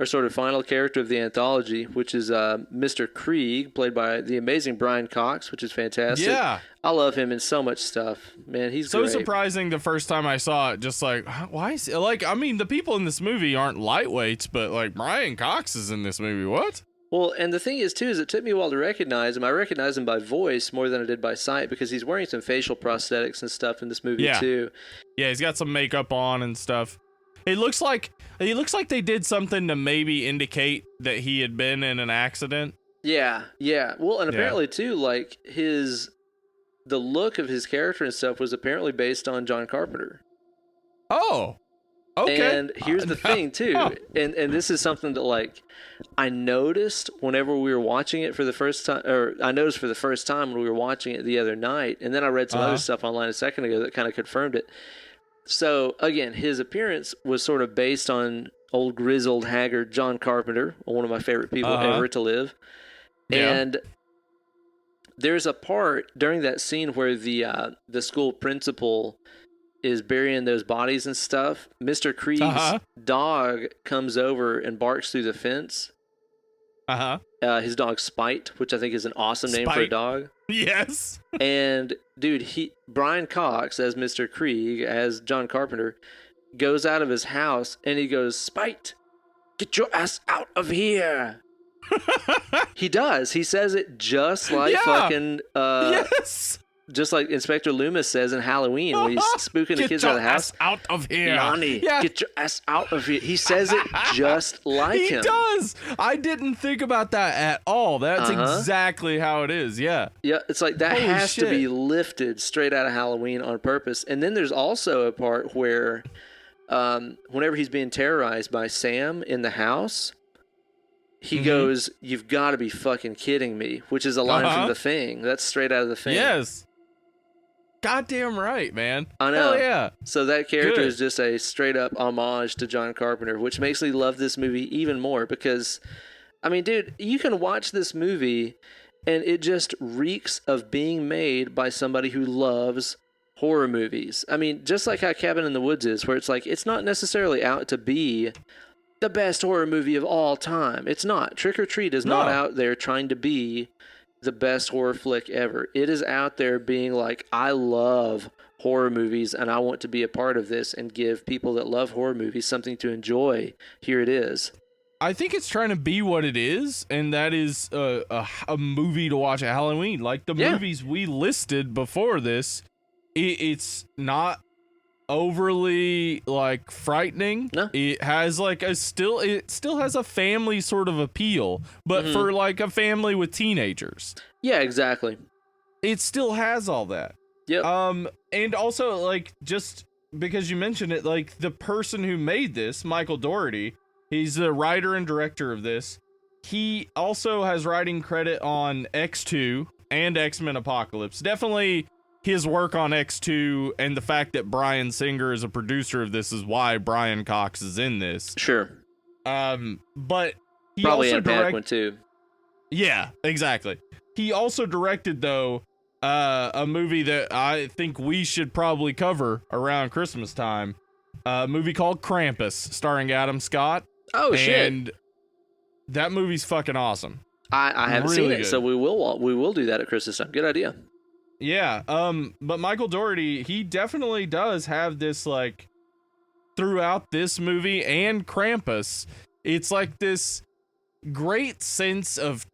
sort of final character of the anthology, which is Mr. Krieg, played by the amazing Brian Cox, which is fantastic. Yeah. I love him in so much stuff. Man, he's so great. Surprising the first time I saw it, just like, why is it? Like, I mean, the people in this movie aren't lightweights, but like Brian Cox is in this movie. What? Well, and the thing is, too, is it took me a while to recognize him. I recognize him by voice more than I did by sight because he's wearing some facial prosthetics and stuff in this movie, too. Yeah, he's got some makeup on and stuff. It looks like they did something to maybe indicate that he had been in an accident. Yeah. Well, and apparently, too, like, the look of his character and stuff was apparently based on John Carpenter. Oh, okay. And here's the thing, too, and this is something that, like, I noticed whenever we were watching it for the first time, or I noticed for the first time when we were watching it the other night, and then I read some other stuff online a second ago that kind of confirmed it. So, again, his appearance was sort of based on old grizzled, haggard John Carpenter, one of my favorite people ever to live. Yeah. And there's a part during that scene where the school principal is burying those bodies and stuff. Mr. Krieg's dog comes over and barks through the fence. His dog Spite, which I think is an awesome name for a dog. Yes. And dude, Brian Cox as Mr. Krieg, as John Carpenter, goes out of his house and he goes, "Spite, get your ass out of here." He does. He says it just like fucking yes. Just like Inspector Loomis says in Halloween when he's spooking the kids out of the house. Get your ass out of here. Lonnie, get your ass out of here. He says it just like him. He does. I didn't think about that at all. That's exactly how it is. Yeah. Yeah, it's like that has to be lifted straight out of Halloween on purpose. And then there's also a part where whenever he's being terrorized by Sam in the house, he goes, "You've got to be fucking kidding me," which is a line from The Thing. That's straight out of The Thing. Yes. Goddamn right, man. I know. Hell yeah. So that character is just a straight up homage to John Carpenter, which makes me love this movie even more because I mean, dude, you can watch this movie and it just reeks of being made by somebody who loves horror movies. I mean, just like how Cabin in the Woods is, where it's like, it's not necessarily out to be the best horror movie of all time. It's not. Trick or Treat is not out there trying to be the best horror flick ever. It is out there being like, I love horror movies and I want to be a part of this and give people that love horror movies something to enjoy. Here it is. I think it's trying to be what it is, and that is a movie to watch at Halloween. Like the movies we listed before this, it's not overly like frightening. No. It has like it still has a family sort of appeal, but for like a family with teenagers. Yeah, exactly. It still has all that. Yep. And also like just because you mentioned it, like the person who made this, Michael Dougherty, he's the writer and director of this. He also has writing credit on X2 and X-Men Apocalypse. Definitely his work on X2 and the fact that Bryan Singer is a producer of this is why Brian Cox is in this. Sure. But he probably also had a bad one too. Yeah, exactly. He also directed, though, a movie that I think we should probably cover around Christmas time. A movie called Krampus, starring Adam Scott. Oh, shit. And that movie's fucking awesome. I haven't Really seen it, good. so we will do that at Christmas time. Good idea. Yeah, but Michael Dougherty, he definitely does have this, like, throughout this movie and Krampus, it's like this great sense of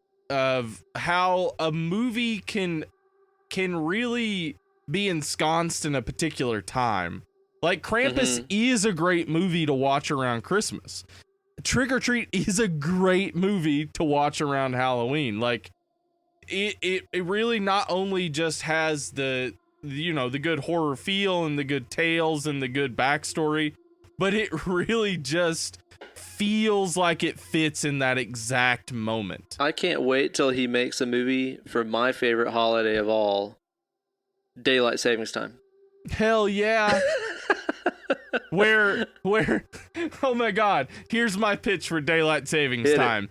how a movie can really be ensconced in a particular time. Like, Krampus is a great movie to watch around Christmas. Trick or Treat is a great movie to watch around Halloween. Like, it really not only just has the good horror feel and the good tales and the good backstory, but it really just feels like it fits in that exact moment. I can't wait till he makes a movie for my favorite holiday of all, Daylight Savings Time. Hell yeah. where oh my god, here's my pitch for Daylight Savings Time.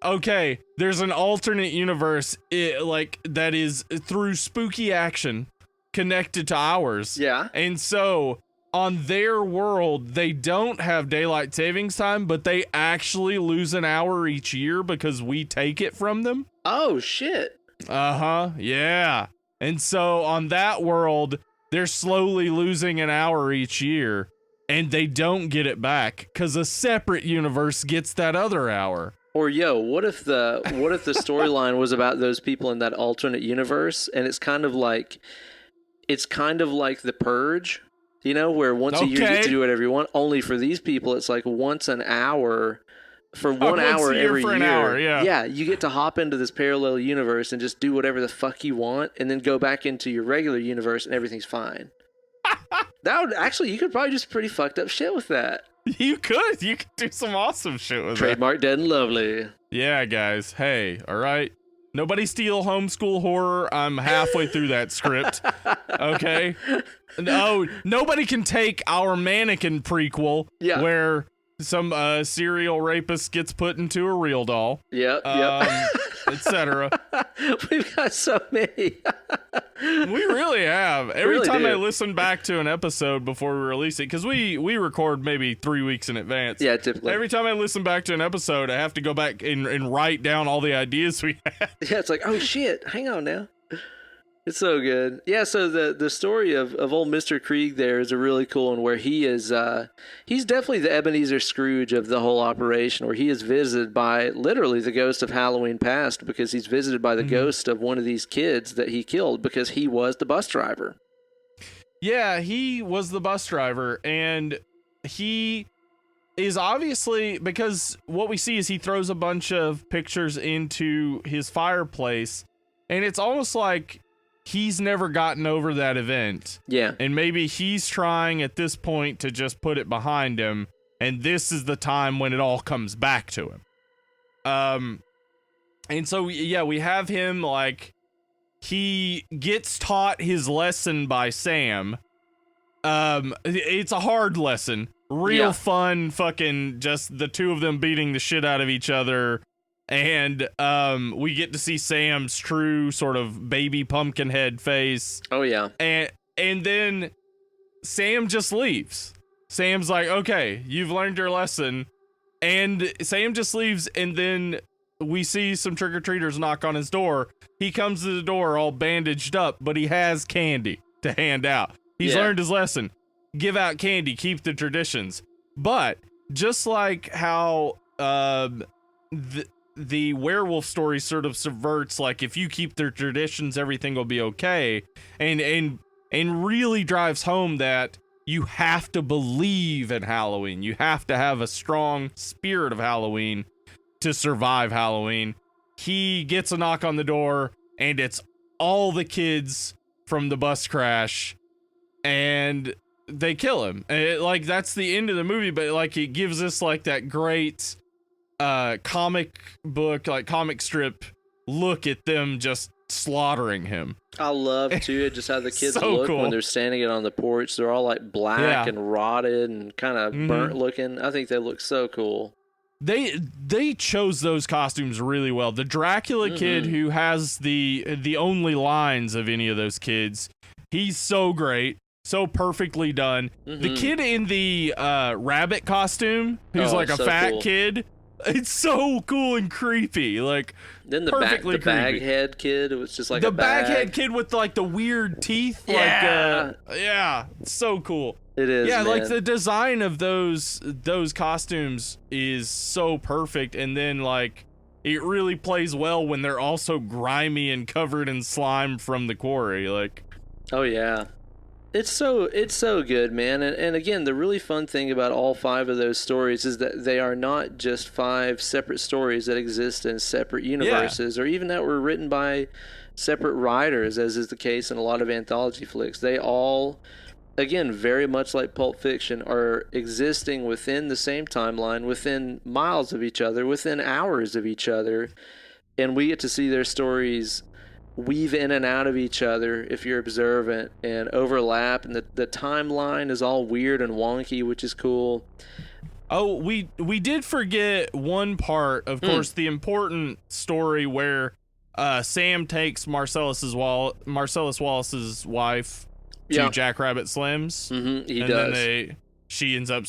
Okay, there's an alternate universe that is through spooky action connected to ours. Yeah. And so on their world, they don't have daylight savings time, but they actually lose an hour each year because we take it from them. Oh, shit. Uh-huh, yeah. And so on that world, they're slowly losing an hour each year, and they don't get it back because a separate universe gets that other hour. Or what if the storyline was about those people in that alternate universe, and it's kind of like The Purge, where once a year you get to do whatever you want. Only for these people, it's like once an hour for 1 hour every year. An hour, yeah. Yeah, you get to hop into this parallel universe and just do whatever the fuck you want, and then go back into your regular universe, and everything's fine. You could probably do some pretty fucked up shit with that. You could do some awesome shit with Trademark Dead and Lovely. Yeah, guys. Hey, all right. Nobody steal homeschool horror. I'm halfway through that script. Okay. No, nobody can take our Mannequin prequel where some serial rapist gets put into a real doll. Yep. Etc. We've got so many. We really have. Every time I listen back to an episode before we release it, because we record maybe 3 weeks in advance. Yeah, typically. Every time I listen back to an episode, I have to go back and write down all the ideas we had. Yeah, it's like, oh shit, hang on now. It's so good. Yeah, so the story of old Mr. Krieg there is a really cool one, where he is he's definitely the Ebenezer Scrooge of the whole operation, where he is visited by literally the ghost of Halloween past, because he's visited by the ghost of one of these kids that he killed because he was the bus driver. Yeah, he was the bus driver, and he is obviously, because what we see is he throws a bunch of pictures into his fireplace, and it's almost like he's never gotten over that event. Yeah. And maybe he's trying at this point to just put it behind him, and this is the time when it all comes back to him. And so, yeah, we have him, like, he gets taught his lesson by Sam. It's a hard lesson. Real fun, fucking just the two of them beating the shit out of each other. And we get to see Sam's true sort of baby pumpkin head face. Oh yeah. And then Sam just leaves. Sam's like, okay, you've learned your lesson. And Sam just leaves, and then we see some trick-or-treaters knock on his door. He comes to the door all bandaged up, but he has candy to hand out. He's learned his lesson. Give out candy, keep the traditions. But just like how the werewolf story sort of subverts, like, if you keep their traditions, everything will be okay, and really drives home that you have to believe in Halloween. You have to have a strong spirit of Halloween to survive Halloween. He gets a knock on the door, and it's all the kids from the bus crash, and they kill him. Like, that's the end of the movie, but like, it gives us like that great comic book, like comic strip look at them just slaughtering him. I love too just how the kids So look cool. when they're standing it on the porch. They're all like black and rotted and kind of burnt looking. I think they look so cool. They chose those costumes really well. The Dracula kid, who has the only lines of any of those kids, he's so great, so perfectly done. The kid in the rabbit costume, who's like a fat cool. kid, it's so cool and creepy. Like, then the perfectly creepy. baghead kid, it was just like the a bag. baghead kid with like the weird teeth. Yeah. Like, it's so cool. It is. Yeah, man. like the design of those costumes is so perfect, and then like it really plays well when they're also grimy and covered in slime from the quarry. Like, oh yeah, it's so good, man. And again, the really fun thing about all 5 of those stories is that they are not just 5 separate stories that exist in separate universes, or even that were written by separate writers, as is the case in a lot of anthology flicks. They all, again, very much like Pulp Fiction, are existing within the same timeline, within miles of each other, within hours of each other, and we get to see their stories weave in and out of each other if you're observant, and overlap, and the timeline is all weird and wonky, which is cool. oh, we did forget one part, of course, the important story where Sam takes Marcellus Wallace's wife to Jackrabbit Slim's. He and does. Then she ends up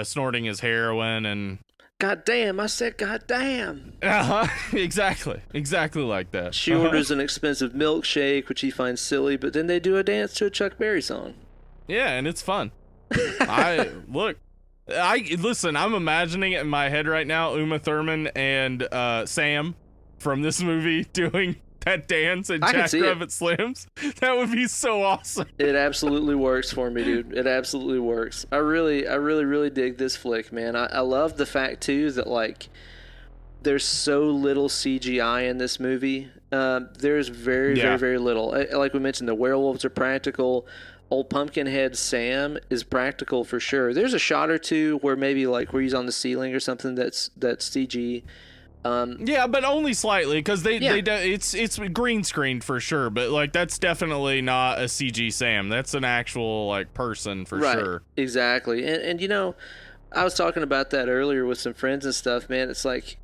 snorting his heroin, and God damn, I said God damn. exactly like that. She orders an expensive milkshake, which he finds silly, but then they do a dance to a Chuck Berry song. Yeah, and it's fun. Listen, I'm imagining it in my head right now, Uma Thurman and Sam from this movie doing that dance at Jackrabbit Slim's. That would be so awesome. It absolutely works for me, dude. It absolutely works. I really dig this flick, man. I love the fact too that like there's so little CGI in this movie. There's very little. Like we mentioned, the werewolves are practical. Old Pumpkinhead Sam is practical for sure. There's a shot or two where maybe like where he's on the ceiling or something that's CG. Yeah, but only slightly, because it's green screened for sure, but like that's definitely not a CG Sam. That's an actual like person for sure. Exactly. And you know, I was talking about that earlier with some friends and stuff, man. It's like,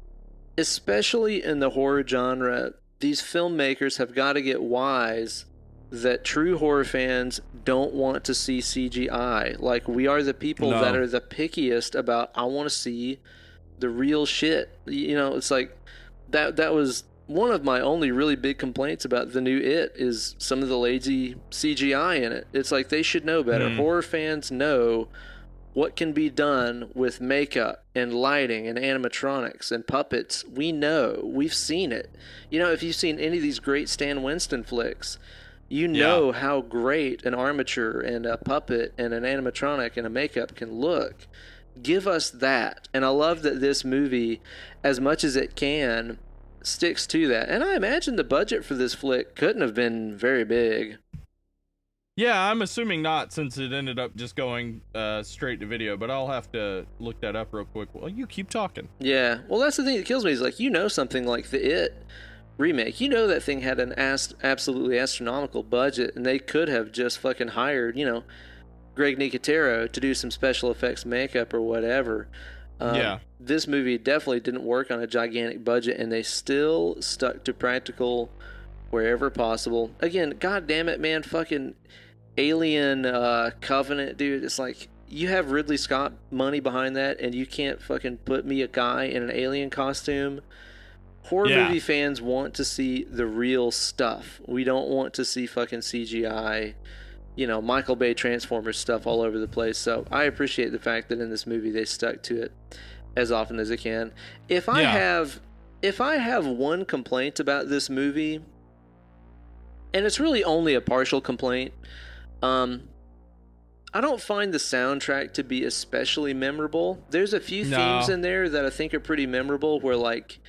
especially in the horror genre, these filmmakers have got to get wise that true horror fans don't want to see CGI. Like, we are the people that are the pickiest about, I want to see the real shit. You know, it's like that was one of my only really big complaints about the new It, is some of the lazy CGI in it. It's like they should know better. Horror fans know what can be done with makeup and lighting and animatronics and puppets. We know. We've seen it. You know, if you've seen any of these great Stan Winston flicks, you know how great an armature and a puppet and an animatronic and a makeup can look. Give us that. And I love that this movie, as much as it can, sticks to that. And I imagine the budget for this flick couldn't have been very big. Yeah, I'm assuming not, since it ended up just going straight to video, but I'll have to look that up real quick. Well, you keep talking. Yeah, well, that's the thing that kills me, is like, you know, something like the It remake, you know, that thing had an absolutely astronomical budget, and they could have just fucking hired, you know, Greg Nicotero to do some special effects makeup or whatever. This movie definitely didn't work on a gigantic budget, and they still stuck to practical wherever possible. Again, god damn it, man, fucking Alien Covenant, dude. It's like, you have Ridley Scott money behind that, and you can't fucking put me a guy in an alien costume. Horror movie fans want to see the real stuff. We don't want to see fucking CGI, Michael Bay Transformers stuff all over the place. So I appreciate the fact that in this movie they stuck to it as often as they can. If I have one complaint about this movie, and it's really only a partial complaint, I don't find the soundtrack to be especially memorable. There's a few themes in there that I think are pretty memorable, where like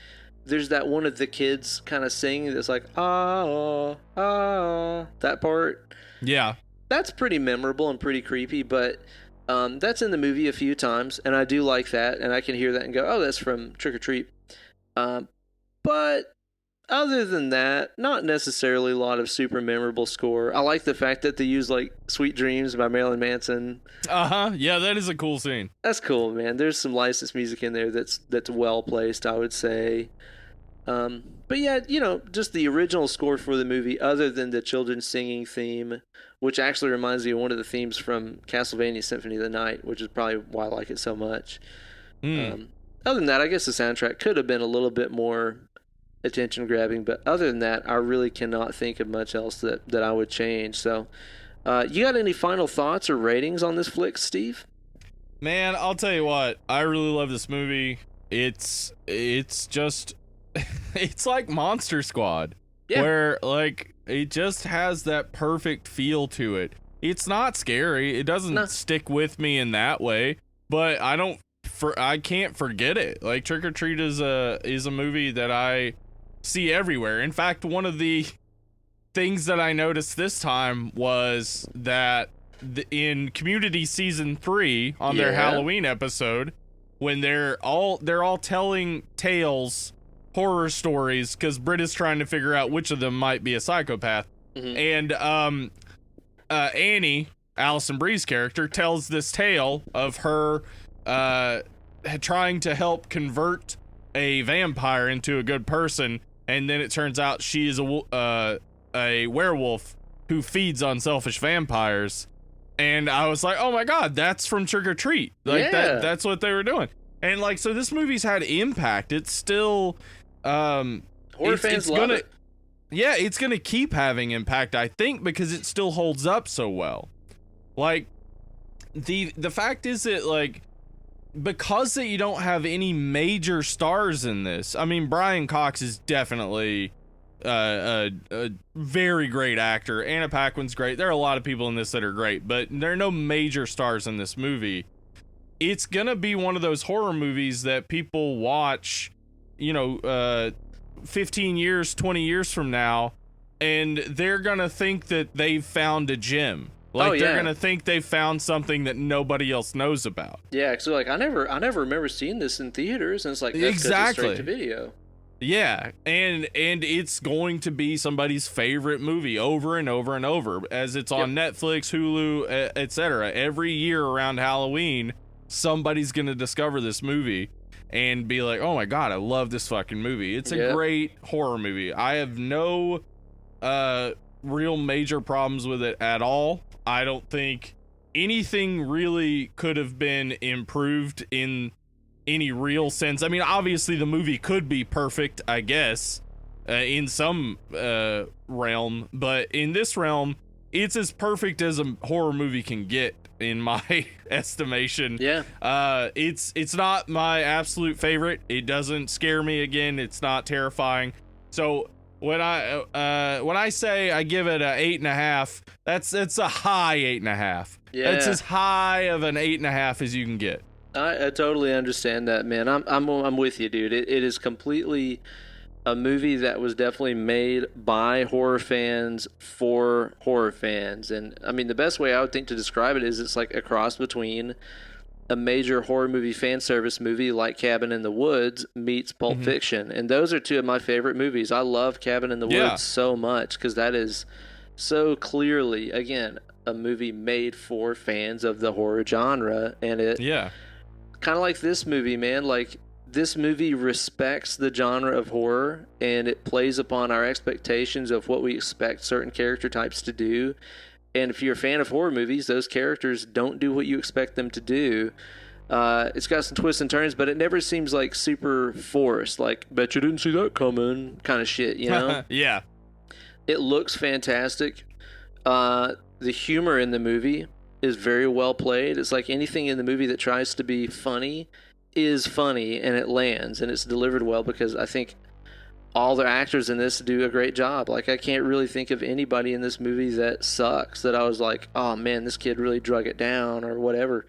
there's that one of the kids kind of singing that's like, ah, that part. Yeah. That's pretty memorable and pretty creepy, but that's in the movie a few times, and I do like that, and I can hear that and go, oh, that's from Trick or Treat. But other than that, not necessarily a lot of super memorable score. I like the fact that they use like Sweet Dreams by Marilyn Manson. Yeah, that is a cool scene. That's cool, man. There's some licensed music in there that's well placed, I would say. But yeah, just the original score for the movie, other than the children singing theme, which actually reminds me of one of the themes from Castlevania Symphony of the Night, which is probably why I like it so much. Other than that, I guess the soundtrack could have been a little bit more attention grabbing, but other than that, I really cannot think of much else that I would change. So you got any final thoughts or ratings on this flick, Steve? Man, I'll tell you what, I really love this movie. It's just it's like Monster Squad, where like it just has that perfect feel to it. It's not scary, it doesn't stick with me in that way, but I can't forget it. Like Trick or Treat is a movie that I see everywhere. In fact, one of the things that I noticed this time was that in Community season 3 on their Halloween episode, when they're all telling tales, horror stories, because Britt is trying to figure out which of them might be a psychopath, and Annie, Alison Brie's character, tells this tale of her trying to help convert a vampire into a good person, and then it turns out she is a werewolf who feeds on selfish vampires. And I was like, oh my god, that's from Trick or Treat. Like that's what they were doing. And like, so this movie's had impact. It's still horror fans love it. Yeah, it's gonna keep having impact, I think, because it still holds up so well. Like the fact is that, like, because that you don't have any major stars in this. I mean, Brian Cox is definitely a very great actor. Anna Paquin's great. There are a lot of people in this that are great, but there are no major stars in this movie. It's gonna be one of those horror movies that people watch, 15 years, 20 years from now, and they're gonna think that they've found a gem. Like, they're gonna think they found something that nobody else knows about. Yeah, because like I never remember seeing this in theaters, and it's like, that's exactly straight to video. Yeah, and it's going to be somebody's favorite movie over and over and over, as it's on Netflix, Hulu, etc. Every year around Halloween, somebody's gonna discover this movie and be like, oh my god, I love this fucking movie. It's a great horror movie. I have no real major problems with it at all. I don't think anything really could have been improved in any real sense. I mean, obviously the movie could be perfect, I guess, in some realm, but in this realm, it's as perfect as a horror movie can get, in my estimation. It's not my absolute favorite. It doesn't scare me. Again, it's not terrifying. So when I say I give it a 8.5, it's a high 8.5. It's as high of an 8.5 as you can get. I totally understand that, man. I'm with you, dude. It is completely a movie that was definitely made by horror fans for horror fans. And I mean, the best way I would think to describe it is it's like a cross between a major horror movie fan service movie like Cabin in the Woods meets Pulp Fiction. And those are two of my favorite movies. I love Cabin in the Woods so much because that is so clearly, again, a movie made for fans of the horror genre. And it kind of like this movie, man. Like, this movie respects the genre of horror, and it plays upon our expectations of what we expect certain character types to do. And if you're a fan of horror movies, those characters don't do what you expect them to do. It's got some twists and turns, but it never seems like super forced. Like, bet you didn't see that coming kind of shit, you know? Yeah. It looks fantastic. The humor in the movie is very well played. It's like anything in the movie that tries to be funny is funny, and it lands, and it's delivered well, because I think all the actors in this do a great job. Like, I can't really think of anybody in this movie that sucks, that I was like, oh man, this kid really drug it down or whatever.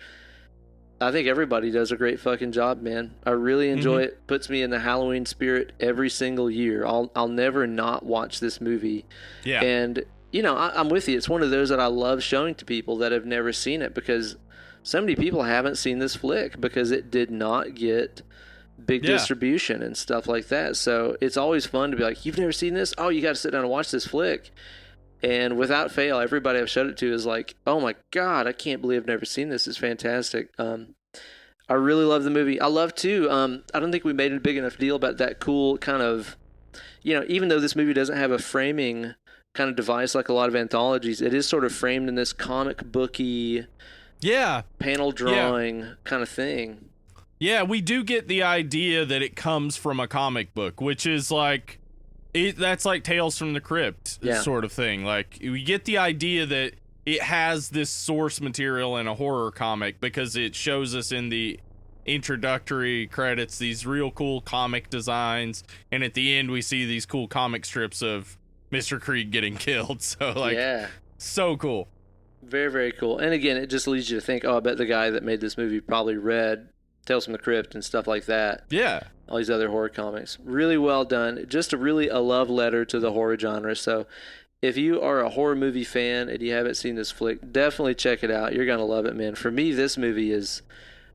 I think everybody does a great fucking job, man. I really enjoy it. Puts me in the Halloween spirit every single year. I'll never not watch this movie. Yeah. And, you know, I'm with you. It's one of those that I love showing to people that have never seen it, because so many people haven't seen this flick because it did not get big distribution and stuff like that. So it's always fun to be like, you've never seen this? Oh, you got to sit down and watch this flick. And without fail, everybody I've showed it to is like, oh my God, I can't believe I've never seen this. It's fantastic. I really love the movie. I love too, I don't think we made a big enough deal about that cool kind of, you know, even though this movie doesn't have a framing kind of device like a lot of anthologies, it is sort of framed in this comic booky panel drawing kind of thing. Yeah, we do get the idea that it comes from a comic book, which is like, that's like Tales from the Crypt sort of thing. Like, we get the idea that it has this source material in a horror comic because it shows us in the introductory credits these real cool comic designs, and at the end we see these cool comic strips of Mr. Creed getting killed. So, like, so cool. Very, very cool. And again, it just leads you to think, oh, I bet the guy that made this movie probably read Tales from the Crypt and stuff like that. Yeah. All these other horror comics. Really well done. Just a love letter to the horror genre. So if you are a horror movie fan and you haven't seen this flick, definitely check it out. You're going to love it, man. For me, this movie is,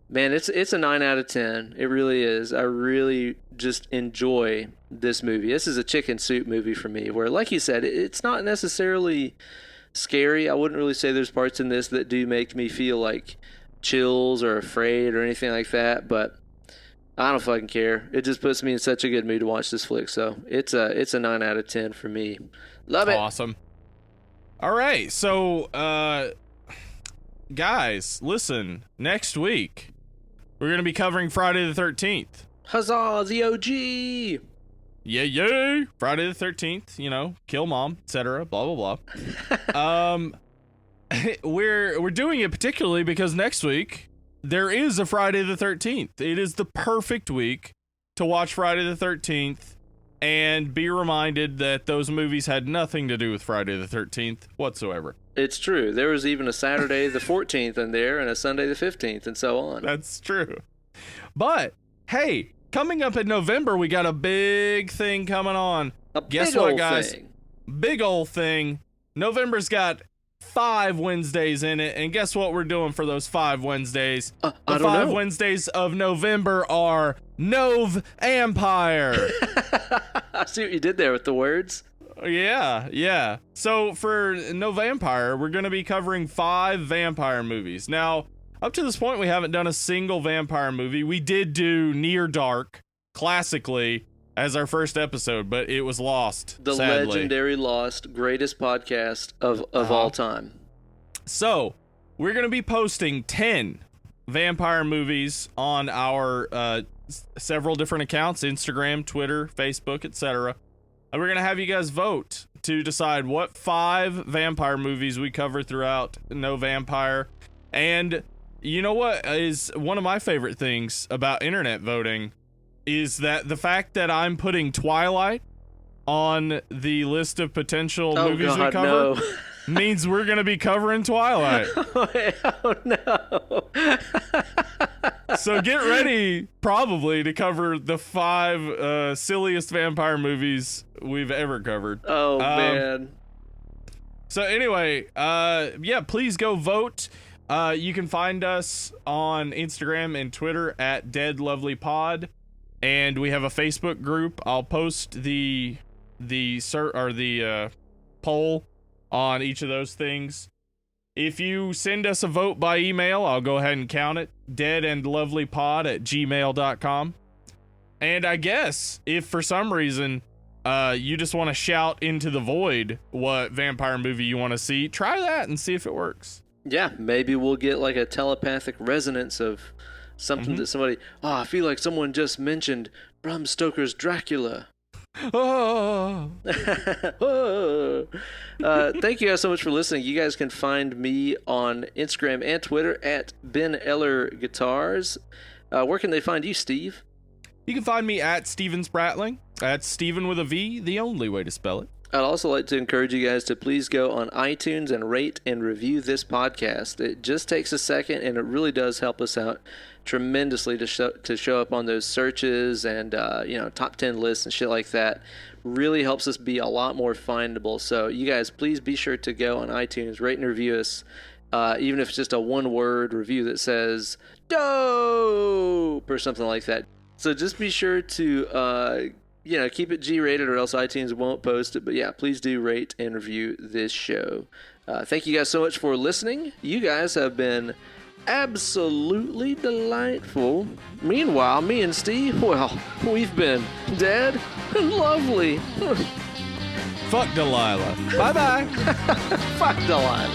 man, it's a 9 out of 10. It really is. I really just enjoy this movie. This is a chicken soup movie for me, where, like you said, it's not necessarily scary. I wouldn't really say there's parts in this that do make me feel like chills or afraid or anything like that, but I don't fucking care. It just puts me in such a good mood to watch this flick. So it's a 9 out of 10 for me. Love it. Awesome. All right. So, guys, listen, next week we're going to be covering Friday the 13th. Huzzah, the OG. Yay. Friday the 13th, you know, kill mom, etc. Blah, blah, blah. We're doing it particularly because next week there is a Friday the 13th. It is the perfect week to watch Friday the 13th and be reminded that those movies had nothing to do with Friday the 13th whatsoever. It's true. There was even a Saturday the 14th in there and a Sunday the 15th and so on. That's true. But hey, coming up in November, we got a big thing coming on. Guess what, guys? Big old thing. November's got 5 Wednesdays in it, and guess what we're doing for those 5 Wednesdays? The 5 Wednesdays of November are Nov Empire. I see what you did there with the words. Yeah. So for Nov Vampire, we're going to be covering 5 vampire movies. Now, up to this point, we haven't done a single vampire movie. We did do Near Dark, classically, as our first episode, but it was lost, the sadly. Legendary lost, greatest podcast of all time. So, we're going to be posting 10 vampire movies on our several different accounts, Instagram, Twitter, Facebook, etc. And we're going to have you guys vote to decide what 5 vampire movies we cover throughout No Vampire. And you know what is one of my favorite things about internet voting is that the fact that I'm putting Twilight on the list of potential movies we cover means we're going to be covering Twilight. Oh, no. So get ready, probably, to cover the 5 silliest vampire movies we've ever covered. Oh, man. So anyway, please go vote. You can find us on Instagram and Twitter at DeadLovelyPod. And we have a Facebook group. I'll post the poll on each of those things If you send us a vote by email, I'll go ahead and count it. deadandlovelypod@gmail.com. And I guess if for some reason you just want to shout into the void what vampire movie you want to see, try that and see if it works. Yeah, maybe we'll get like a telepathic resonance of something that somebody, I feel like someone just mentioned Bram Stoker's Dracula. Oh. Thank you guys so much for listening. You guys can find me on Instagram and Twitter at Ben Eller Guitars. Where can they find you, Steve? You can find me at Steven Spratling. That's Steven with a V, the only way to spell it. I'd also like to encourage you guys to please go on iTunes and rate and review this podcast. It just takes a second, and it really does help us out tremendously to show up on those searches and top 10 lists and shit like that. Really helps us be a lot more findable. So you guys, please be sure to go on iTunes, rate and review us, even if it's just a one-word review that says dope or something like that. So just be sure to keep it G-rated or else iTunes won't post it. But yeah, please do rate and review this show. Thank you guys so much for listening. You guys have been absolutely delightful. Meanwhile, me and Steve, well, we've been dead and lovely. Fuck Delilah. Bye-bye. Fuck Delilah.